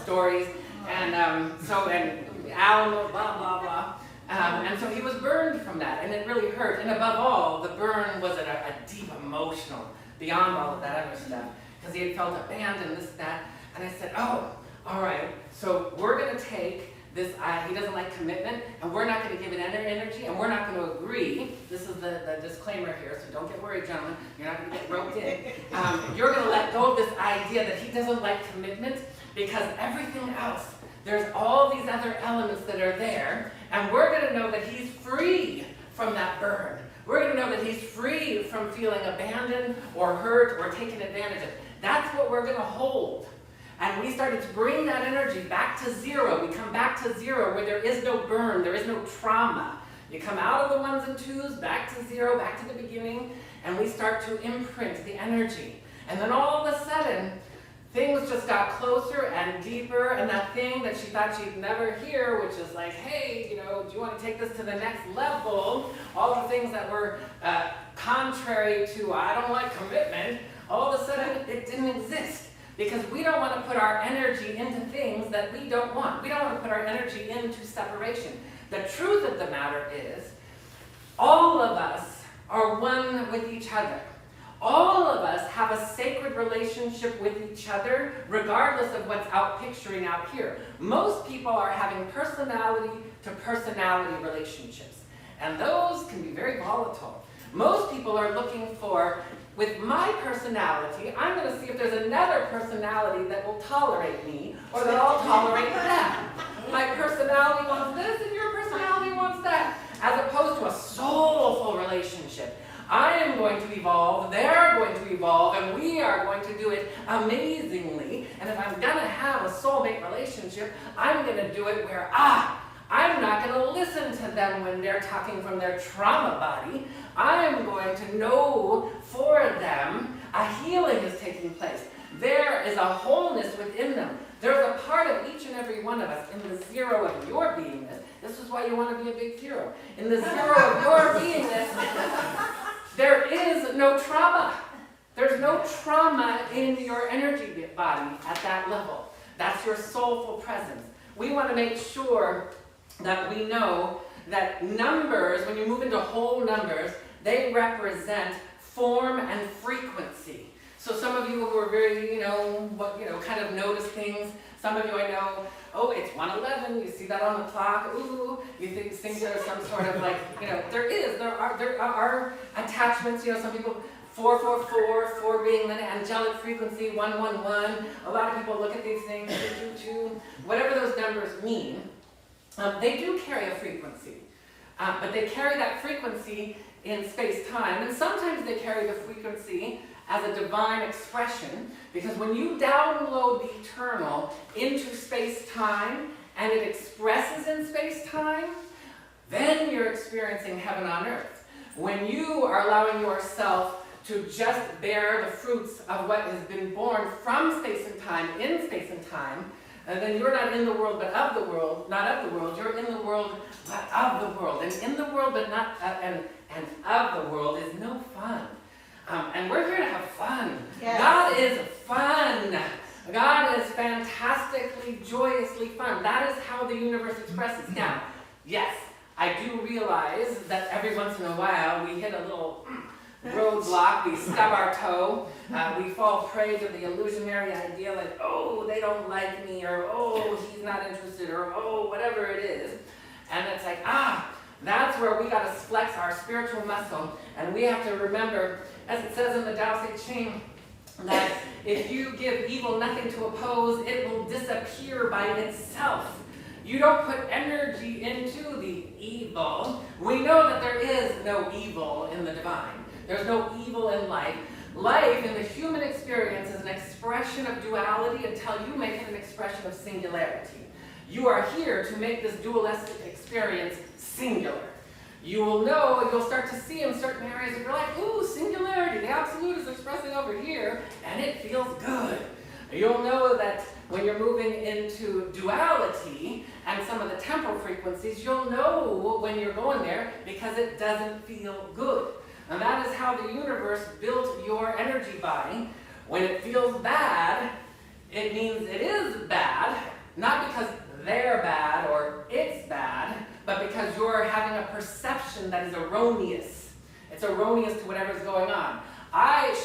stories. And alimony, blah, blah, blah. And so he was burned from that, and it really hurt. And above all, the burn was a deep emotional beyond all of that other stuff, because he had felt abandoned, this, that. And I said, oh, all right, so we're going to take this, he doesn't like commitment, and we're not going to give it energy, and we're not going to agree. This is the disclaimer here, so don't get worried, gentlemen. You're not going to get roped in. You're going to let go of this idea that he doesn't like commitment, because everything else, there's all these other elements that are there, and we're going to know that he's free from that burden. We're going to know that he's free from feeling abandoned or hurt or taken advantage of. That's what we're going to hold. And we started to bring that energy back to zero. We come back to zero where there is no burn, there is no trauma. You come out of the ones and twos, back to zero, back to the beginning, and we start to imprint the energy. And then all of a sudden, things just got closer and deeper, and that thing that she thought she'd never hear, which is like, hey, you know, do you want to take this to the next level? All the things that were contrary to, I don't like commitment, all of a sudden it didn't exist. Because we don't want to put our energy into things that we don't want. We don't want to put our energy into separation. The truth of the matter is, all of us are one with each other. All of us have a sacred relationship with each other, regardless of what's picturing out here. Most people are having personality to personality relationships, and those can be very volatile. Most people are looking for, with my personality, I'm going to see if there's another personality that will tolerate me, or that I'll tolerate them. My personality wants this, and your personality wants that, as opposed to a soulful relationship. I am going to evolve, they're going to evolve, and we are going to do it amazingly. And if I'm going to have a soulmate relationship, I'm going to do it where, I'm not going to listen to them when they're talking from their trauma body. I'm going to know for them a healing is taking place. There is a wholeness within them. There's a part of each and every one of us in the zero of your beingness. This is why you want to be a big zero. In the zero of your beingness, there is no trauma. There's no trauma in your energy body at that level. That's your soulful presence. We want to make sure that we know that numbers, when you move into whole numbers, they represent form and frequency. So some of you who are very, kind of notice things. Some of you I know, oh, it's 1:11, you see that on the clock, ooh, you think there's some sort of there are attachments, some people, 444, 4 being the angelic frequency, 111. A lot of people look at these things, 222, whatever those numbers mean. They do carry a frequency, but they carry that frequency in space-time, and sometimes they carry the frequency as a divine expression, because when you download the eternal into space-time and it expresses in space-time, then you're experiencing heaven on earth. When you are allowing yourself to just bear the fruits of what has been born from space and time, in space and time, and then you're not in the world but of the world, not of the world, you're in the world but of the world. And in the world but not, and of the world is no fun. And we're here to have fun. Yes. God is fun. God is fantastically, joyously fun. That is how the universe expresses. Now, yes, I do realize that every once in a while we hit a little roadblock, we stub our toe, we fall prey to the illusionary idea like, oh, they don't like me, or oh, he's not interested, or oh, whatever it is. And it's like, that's where we got to flex our spiritual muscle, and we have to remember, as it says in the Tao Te Ching, that if you give evil nothing to oppose, it will disappear by itself. You don't put energy into the evil. We know that there is no evil in the divine. There's no evil in life. Life in the human experience is an expression of duality until you make it an expression of singularity. You are here to make this dualistic experience singular. You will know, you'll start to see in certain areas of your life, ooh, singularity, the absolute is expressing over here, and it feels good. You'll know that when you're moving into duality and some of the temporal frequencies, you'll know when you're going there because it doesn't feel good. And that is how the universe built your energy body. When it feels bad, it means it is bad, not because they're bad or it's bad, but because you're having a perception that is erroneous. It's erroneous to whatever's going on.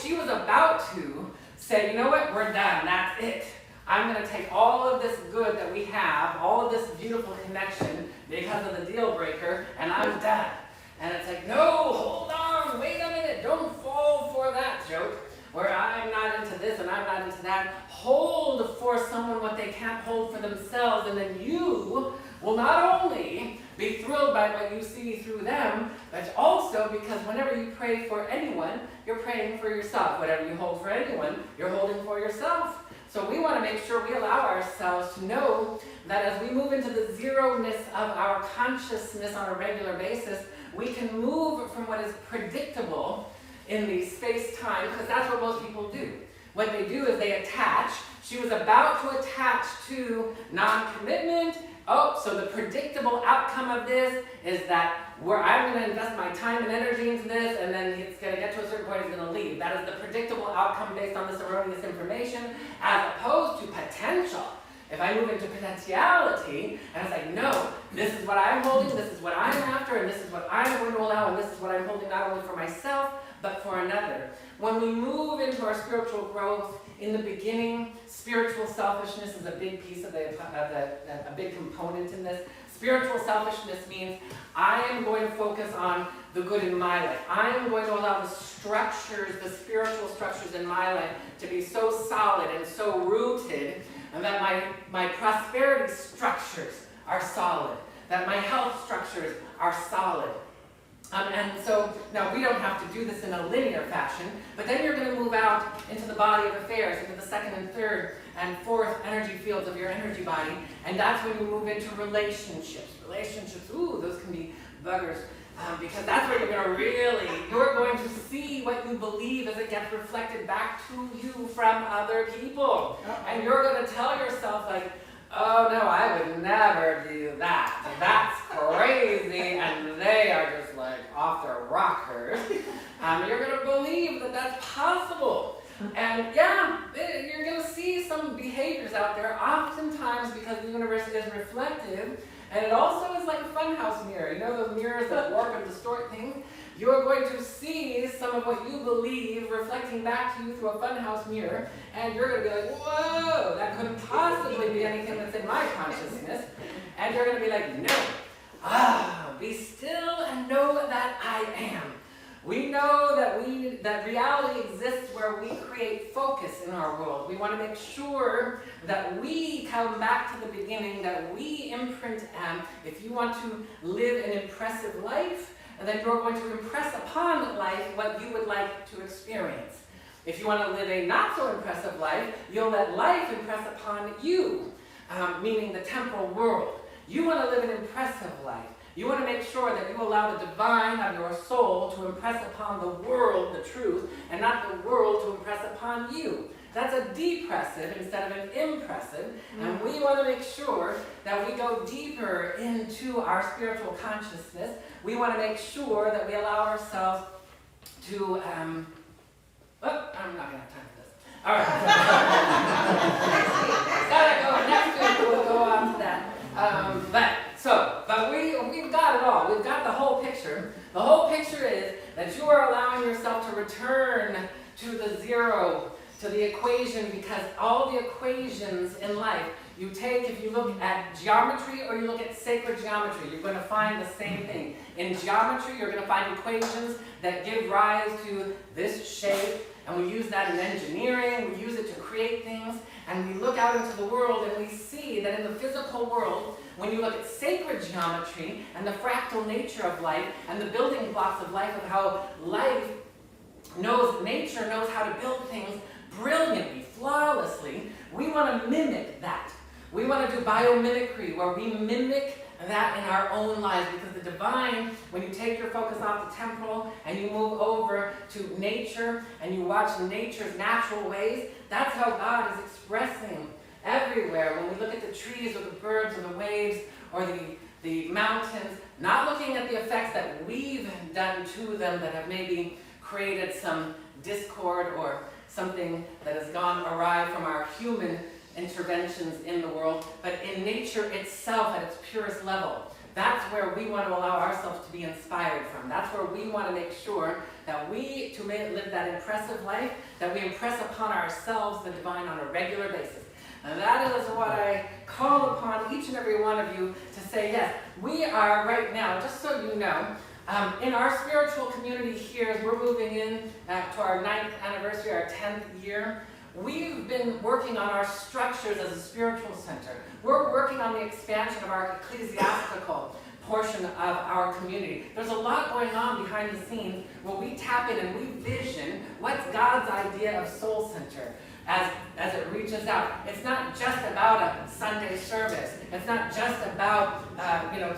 she was about to say, you know what, we're done, that's it. I'm going to take all of this good that we have, all of this beautiful connection because of the deal breaker, and I'm done. And it's like, no, hold on, wait a minute, don't fall for that joke where I'm not into this and I'm not into that. Hold for someone what they can't hold for themselves, and then you will not only be thrilled by what you see through them, but also because whenever you pray for anyone, you're praying for yourself. Whatever you hold for anyone, you're holding for yourself. So we want to make sure we allow ourselves to know that as we move into the zero-ness of our consciousness on a regular basis, we can move from what is predictable in the space-time, because that's what most people do. What they do is they attach. She was about to attach to non-commitment. Oh, so the predictable outcome of this is that I'm going to invest my time and energy into this, and then it's going to get to a certain point, it's going to leave. That is the predictable outcome based on this erroneous information, as opposed to potential. If I move into potentiality, and it's like, no, this is what I'm holding, this is what I'm after, and this is what I'm going to allow, and this is what I'm holding not only for myself, but for another. When we move into our spiritual growth, in the beginning, spiritual selfishness is a big piece of a big component in this. Spiritual selfishness means I am going to focus on the good in my life. I am going to allow the structures, the spiritual structures in my life to be so solid and so rooted, and that my prosperity structures are solid, that my health structures are solid. And so, now we don't have to do this in a linear fashion, but then you're going to move out into the body of affairs, into the second and third and fourth energy fields of your energy body, and that's when you move into relationships. Relationships, ooh, those can be buggers, because that's where you're going to see what you believe as it gets reflected back to you from other people. And you're going to tell yourself, like, oh no, I would never do that. That's crazy, and they are just like off their rockers. You're going to believe that that's possible. And yeah, you're going to see some behaviors out there, oftentimes because the universe is reflective, and it also is like a funhouse mirror. You know those mirrors that warp and distort things? You're going to see some of what you believe reflecting back to you through a funhouse mirror, and you're going to be like, whoa, that couldn't possibly be anything that's in my consciousness. And you're going to be like, no. Be still and know that I am. We know that reality exists where we create focus in our world. We want to make sure that we come back to the beginning, that we imprint. If you want to live an impressive life, then you're going to impress upon life what you would like to experience. If you want to live a not so impressive life, you'll let life impress upon you, meaning the temporal world. You want to live an impressive life. You want to make sure that you allow the divine of your soul to impress upon the world, the truth, and not the world to impress upon you. That's a depressive instead of an impressive, and we want to make sure that we go deeper into our spiritual consciousness. We want to make sure that we allow ourselves to, I'm not going to have time for this. All right. Next week we'll go on to that. But we've got it all. We've got the whole picture. The whole picture is that you are allowing yourself to return to the zero, to the equation, because all the equations in life, you take, if you look at geometry or you look at sacred geometry, you're going to find the same thing. In geometry, you're going to find equations that give rise to this shape, and we use that in engineering, we use it to create things, and we look out into the world and we see that in the physical world, when you look at sacred geometry and the fractal nature of life and the building blocks of life, of how life knows, nature knows how to build things brilliantly, flawlessly, we want to mimic that. We want to do biomimicry, where we mimic that in our own lives, because the divine, when you take your focus off the temporal and you move over to nature and you watch nature's natural ways, that's how God is expressing everywhere. When we look at the trees or the birds or the waves or the mountains, not looking at the effects that we've done to them that have maybe created some discord or something that has gone awry from our human interventions in the world, but in nature itself at its purest level. That's where we want to allow ourselves to be inspired from. That's where we want to make sure that we, to live that impressive life, that we impress upon ourselves the divine on a regular basis. And that is what I call upon each and every one of you to say, yes, we are right now, just so you know, in our spiritual community here, as we're moving in to our 9th anniversary, our 10th year, we've been working on our structures as a spiritual center. We're working on the expansion of our ecclesiastical portion of our community. There's a lot going on behind the scenes where we tap in and we vision what's God's idea of soul center as it reaches out. It's not just about a Sunday service. It's not just about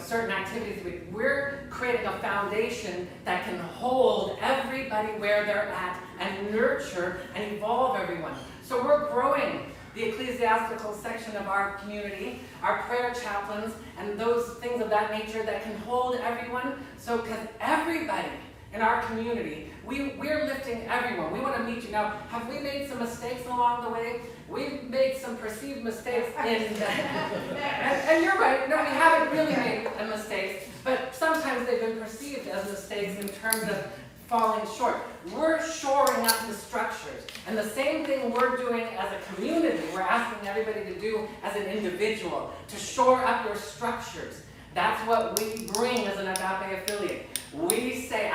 certain activities. We're creating a foundation that can hold everybody where they're at and nurture and evolve everyone. So we're growing the ecclesiastical section of our community, our prayer chaplains, and those things of that nature that can hold everyone. So, because everybody in our community, we're lifting everyone. We want to meet you. Now, have we made some mistakes along the way? We've made some perceived mistakes and you're right, no, we haven't really made mistakes, but sometimes they've been perceived as mistakes in terms of falling short. We're shoring up the structures. And the same thing we're doing as a community, we're asking everybody to do as an individual, to shore up your structures. That's what we bring as an Agape affiliate. We say,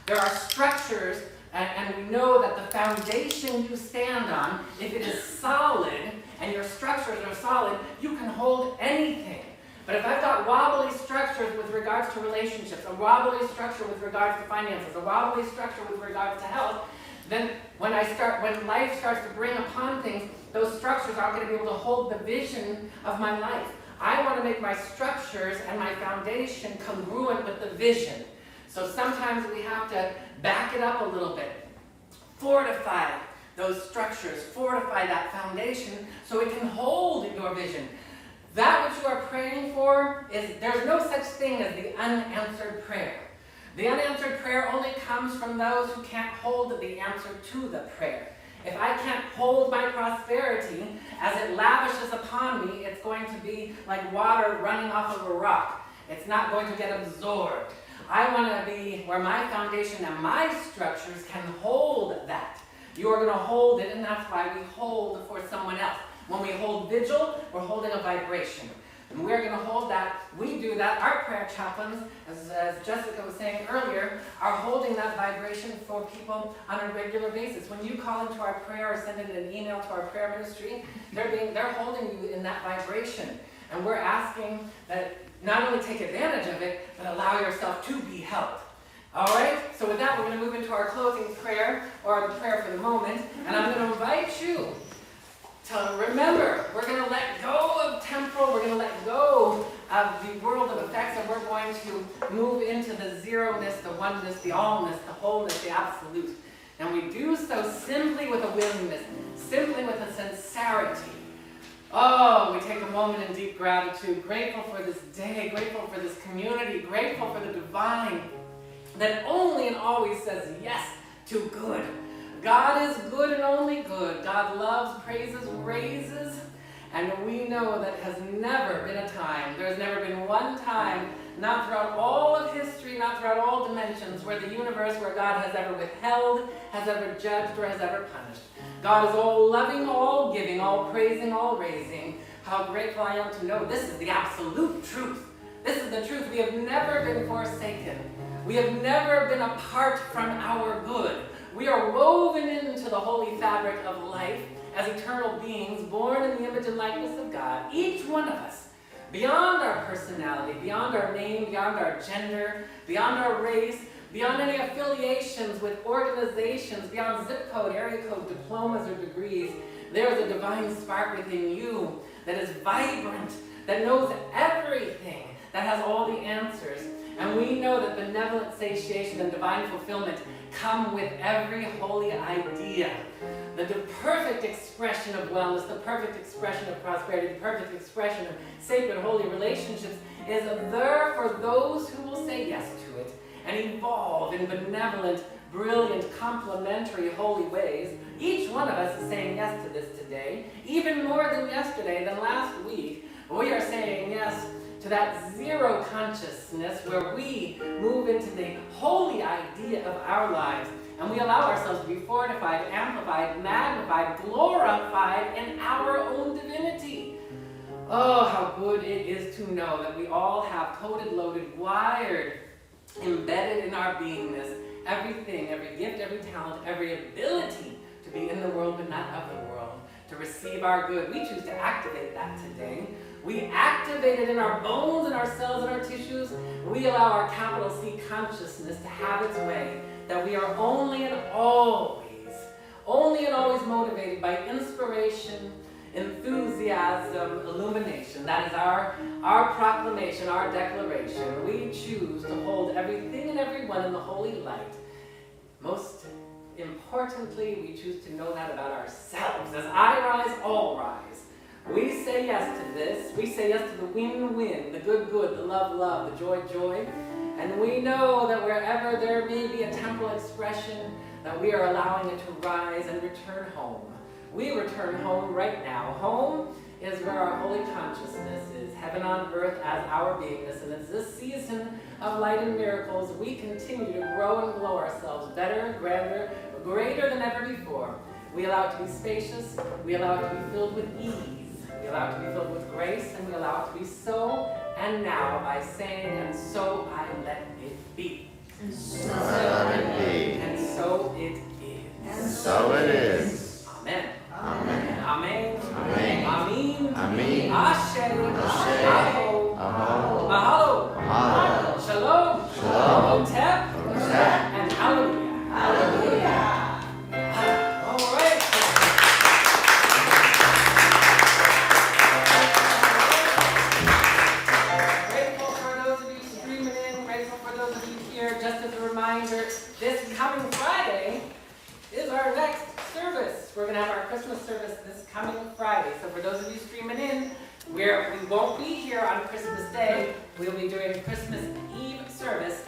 there are structures, and we know that the foundation you stand on, if it is solid, and your structures are solid, you can hold anything. But if I've got wobbly structures with regards to relationships, a wobbly structure with regards to finances, a wobbly structure with regards to health, then when life starts to bring upon things, those structures aren't going to be able to hold the vision of my life. I want to make my structures and my foundation congruent with the vision. So sometimes we have to back it up a little bit, fortify those structures, fortify that foundation so it can hold your vision. That which you are praying for there's no such thing as the unanswered prayer. The unanswered prayer only comes from those who can't hold the answer to the prayer. If I can't hold my prosperity as it lavishes upon me, it's going to be like water running off of a rock. It's not going to get absorbed. I want to be where my foundation and my structures can hold that. You are going to hold it, and that's why we hold for someone else. When we hold vigil, we're holding a vibration. And we're going to hold that. We do that. Our prayer chaplains, as Jessica was saying earlier, are holding that vibration for people on a regular basis. When you call into our prayer or send in an email to our prayer ministry, they're holding you in that vibration. And we're asking that not only take advantage of it, but allow yourself to be helped. All right? So with that, we're going to move into our closing prayer, or the prayer for the moment. And I'm going to invite you to remember, we're going to let go of temporal, we're going to let go of the world of effects, and we're going to move into the zeroness, the oneness, the allness, the wholeness, the absolute. And we do so simply with a willingness, simply with a sincerity. Oh, we take a moment in deep gratitude, grateful for this day, grateful for this community, grateful for the divine that only and always says yes to good. God is good and only good. God loves, praises, raises, and we know that has never been a time, there's never been one time, not throughout all of history, not throughout all dimensions, where the universe, where God has ever withheld, has ever judged, or has ever punished. God is all loving, all giving, all praising, all raising. How grateful I am to know this is the absolute truth. This is the truth. We have never been forsaken. We have never been apart from our good. We are woven into the holy fabric of life as eternal beings born in the image and likeness of God. Each one of us, beyond our personality, beyond our name, beyond our gender, beyond our race, beyond any affiliations with organizations, beyond zip code, area code, diplomas, or degrees, there is a divine spark within you that is vibrant, that knows everything, that has all the answers. And we know that benevolent satiation and divine fulfillment come with every holy idea. The perfect expression of wellness, the perfect expression of prosperity, the perfect expression of sacred holy relationships is there for those who will say yes to it and evolve in benevolent, brilliant, complementary, holy ways. Each one of us is saying yes to this today, even more than yesterday, than last week. We are saying yes to that zero consciousness where we move into the holy idea of our lives and we allow ourselves to be fortified, amplified, magnified, glorified in our own divinity. Oh, how good it is to know that we all have coded, loaded, wired, embedded in our beingness, everything, every gift, every talent, every ability to be in the world but not of the world, to receive our good. We choose to activate that today. We activate it in our bones, in our cells, in our tissues. We allow our capital C consciousness to have its way, that we are only and always motivated by inspiration, enthusiasm, illumination. That is our proclamation, our declaration. We choose to hold everything and everyone in the holy light. Most importantly, we choose to know that about ourselves. As I rise, all rise. We say yes to this. We say yes to the win-win, the good, the love, the joy. And we know that wherever there may be a temporal expression, that we are allowing it to rise and return home. We return home right now. Home is where our holy consciousness is, heaven on earth as our beingness. And it's this season of light and miracles, we continue to grow and glow ourselves better, grander, greater than ever before. We allow it to be spacious. We allow it to be filled with ease. We allow it to be filled with grace, and we allow it to be so and now by saying, and so I let it be. And so let it be. And so it is. And so it is. Amen. Amen. Amen. Amen. Amen. Amen. Ashe. Ashe. Aho. Aho. Mahalo. Mahalo. Shalom. Shalom. Otep. Otep. And hallelujah. Hallelujah. All right. Grateful for those of you streaming in, grateful for those of you here. Just as a reminder, this coming Friday is our next service. We're going to have our Christmas service this coming Friday. So for those of you streaming in, we won't be here on Christmas Day. We'll be doing Christmas Eve service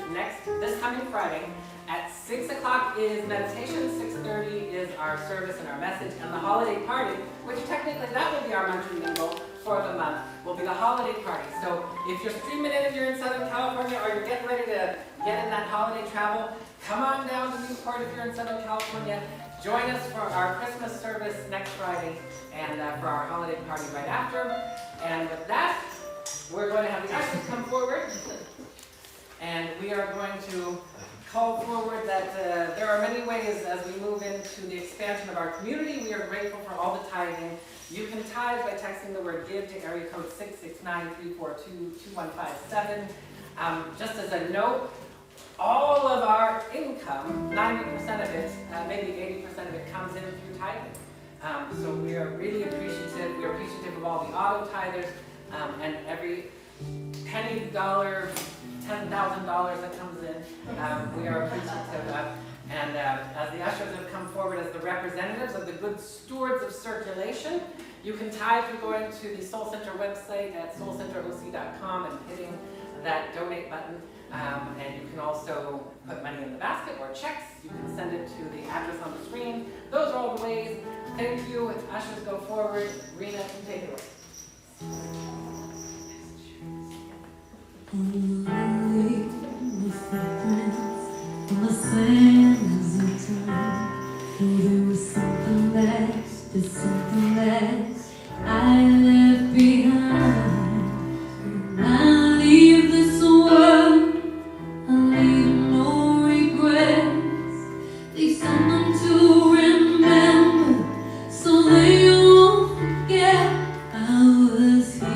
this coming Friday. At 6 o'clock is meditation, 6:30 is our service and our message, and the holiday party, which technically that will be our monthly mingle for the month, will be the holiday party. So if you're streaming in, if you're in Southern California, or you're getting ready to get in that holiday travel, come on down to Newport if you're in Southern California. Join us for our Christmas service next Friday and for our holiday party right after. And with that, we're going to have the ushers come forward. And we are going to call forward that there are many ways as we move into the expansion of our community. We are grateful for all the tithing. You can tithe by texting the word GIVE to area code 669-342-2157. Just as a note, all of our income, 90% of it, maybe 80% of it comes in through tithing. So we are really appreciative. We are appreciative of all the auto tithers and every penny, dollar, $10,000 that comes in. We are appreciative of. And as the ushers have come forward as the representatives of the good stewards of circulation, you can tithe through going to the Soul Center website at soulcenteroc.com and hitting that donate button. And you can also put money in the basket or checks. You can send it to the address on the screen. Those are all the ways. Thank you. Ushers go forward. Rena, you can take it away. There's something that I left behind. When I leave this world, I leave no regrets. There's something to remember, so they won't forget I was here.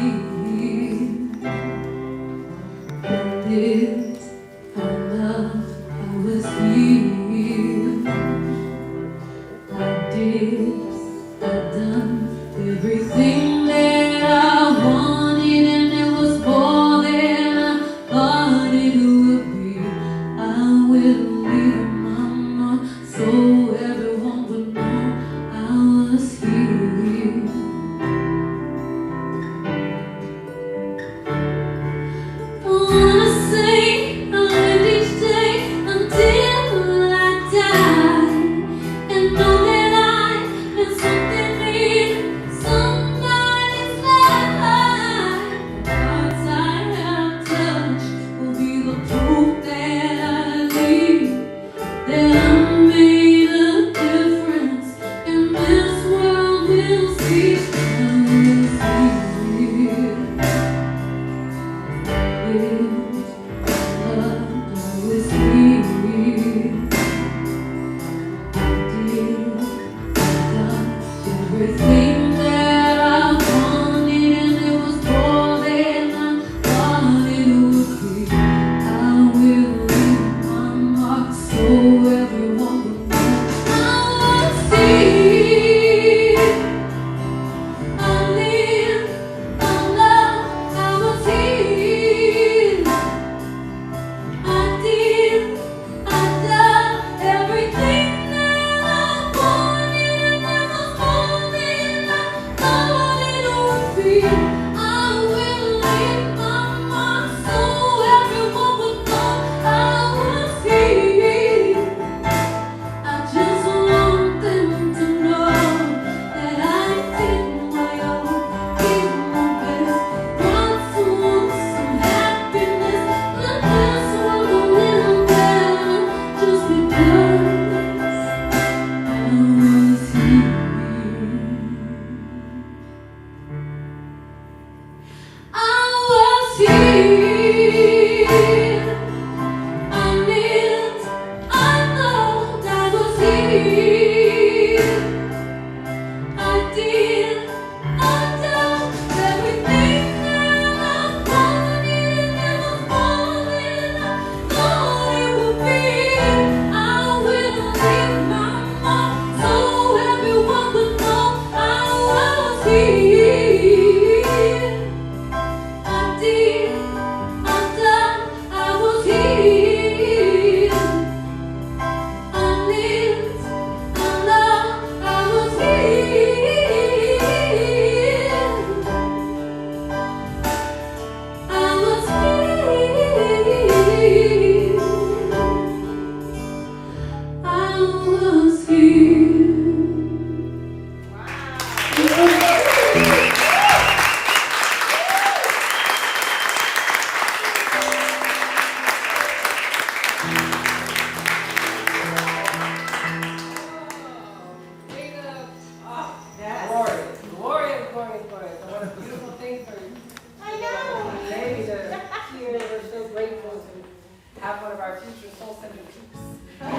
have one of our future soul-centered troops come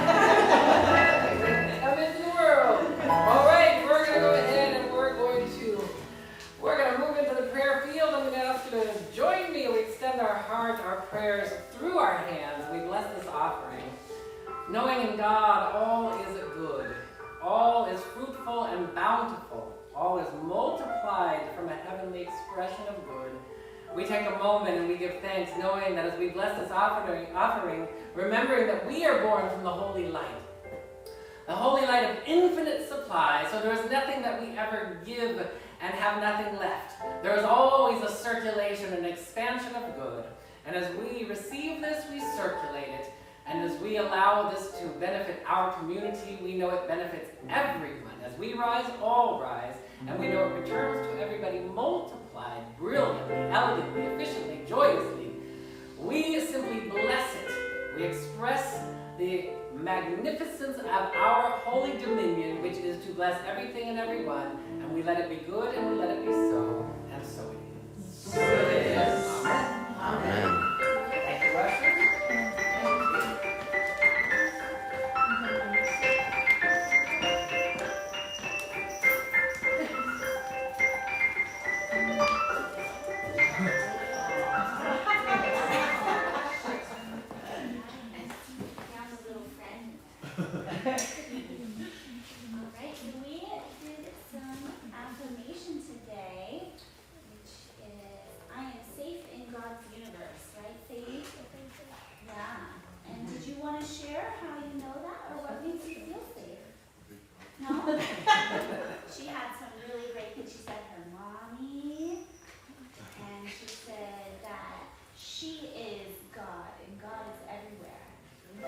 into the world. All right, we're going to go ahead and we're going to move into the prayer field. I'm going to ask you to join me. We extend our heart, our prayers through our hands. We bless this offering, knowing in God all is good, all is fruitful and bountiful, all is multiplied from a heavenly expression of good. We take a moment and we give thanks, knowing that as we bless this offering, remembering that we are born from the holy light of infinite supply, so there is nothing that we ever give and have nothing left. There is always a circulation and expansion of good, and as we receive this, we circulate it, and as we allow this to benefit our community, we know it benefits everyone. As we rise, all rise, and we know it returns to everybody multiplied, brilliantly, elegantly, efficiently, joyously. We simply bless it. We express the magnificence of our holy dominion, which is to bless everything and everyone, and we let it be good, and we let it be so, and so it is. So it is. Amen. Amen. Thank you, Russia. Alright, so we did some affirmation today, which is, I am safe in God's universe, right, Sadie? Yeah. And did you want to share how you know that, or what makes you feel safe? No? She had some really great things. She said her mommy, and she said that she is God, and God is everywhere. All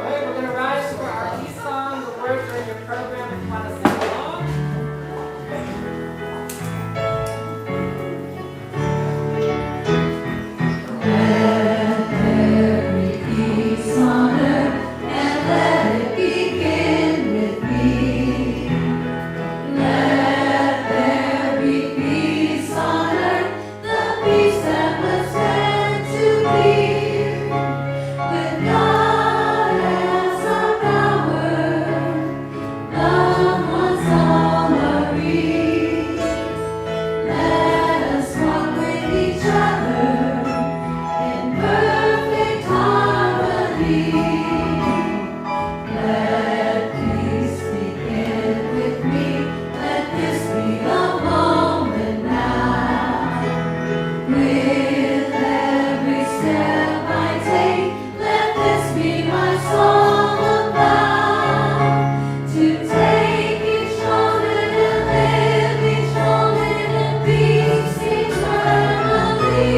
right, we're going to rise for our key song. The words are in your program if you want to sing along. Peace on earth, and let it begin with me. Let there be peace on earth, the peace that was meant to be. With God as our power, loved ones all are reached. Let us walk with each other in perfect harmony. Let peace begin with me. Let this be the moment now. With every step I take, let this be my song about. To take each moment and live each moment in peace eternally.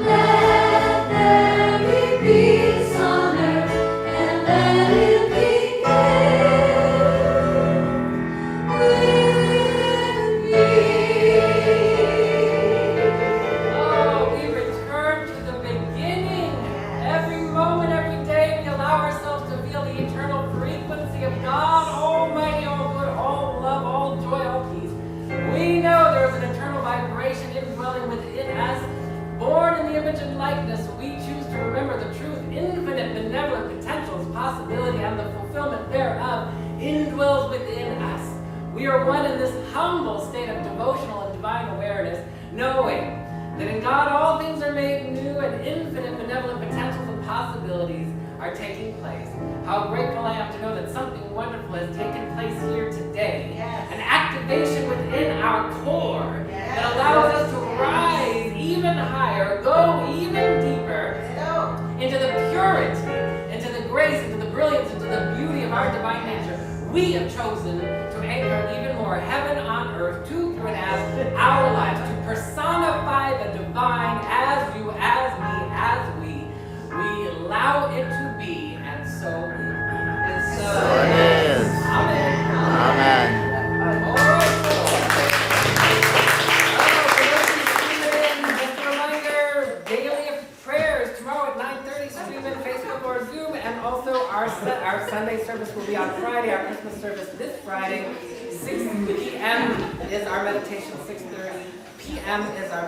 Let there be peace. and likeness, we choose to remember the truth, infinite benevolent potentials, possibility, and the fulfillment thereof indwells within us. We are one in this humble state of devotional and divine awareness, knowing that in God all things are made new and infinite benevolent potentials and possibilities are taking place. How grateful I am to know that something wonderful has taken place here today. Yes. An activation within our core Yes. that allows us to rise even higher, go even deeper So, into the purity, into the grace, into the brilliance, into the beauty of our divine nature. We have chosen to anchor even more heaven on earth to, through, and as our lives, to personify the divine as you, as me, as we. We allow it to be, and so it is. So it is. Amen. Amen. All right, just a reminder, daily prayers tomorrow at 9:30, stream in Facebook or Zoom, and also our Sunday service will be on Friday, our Christmas service this Friday, 6 p.m. is our meditation, 6:30 p.m. is our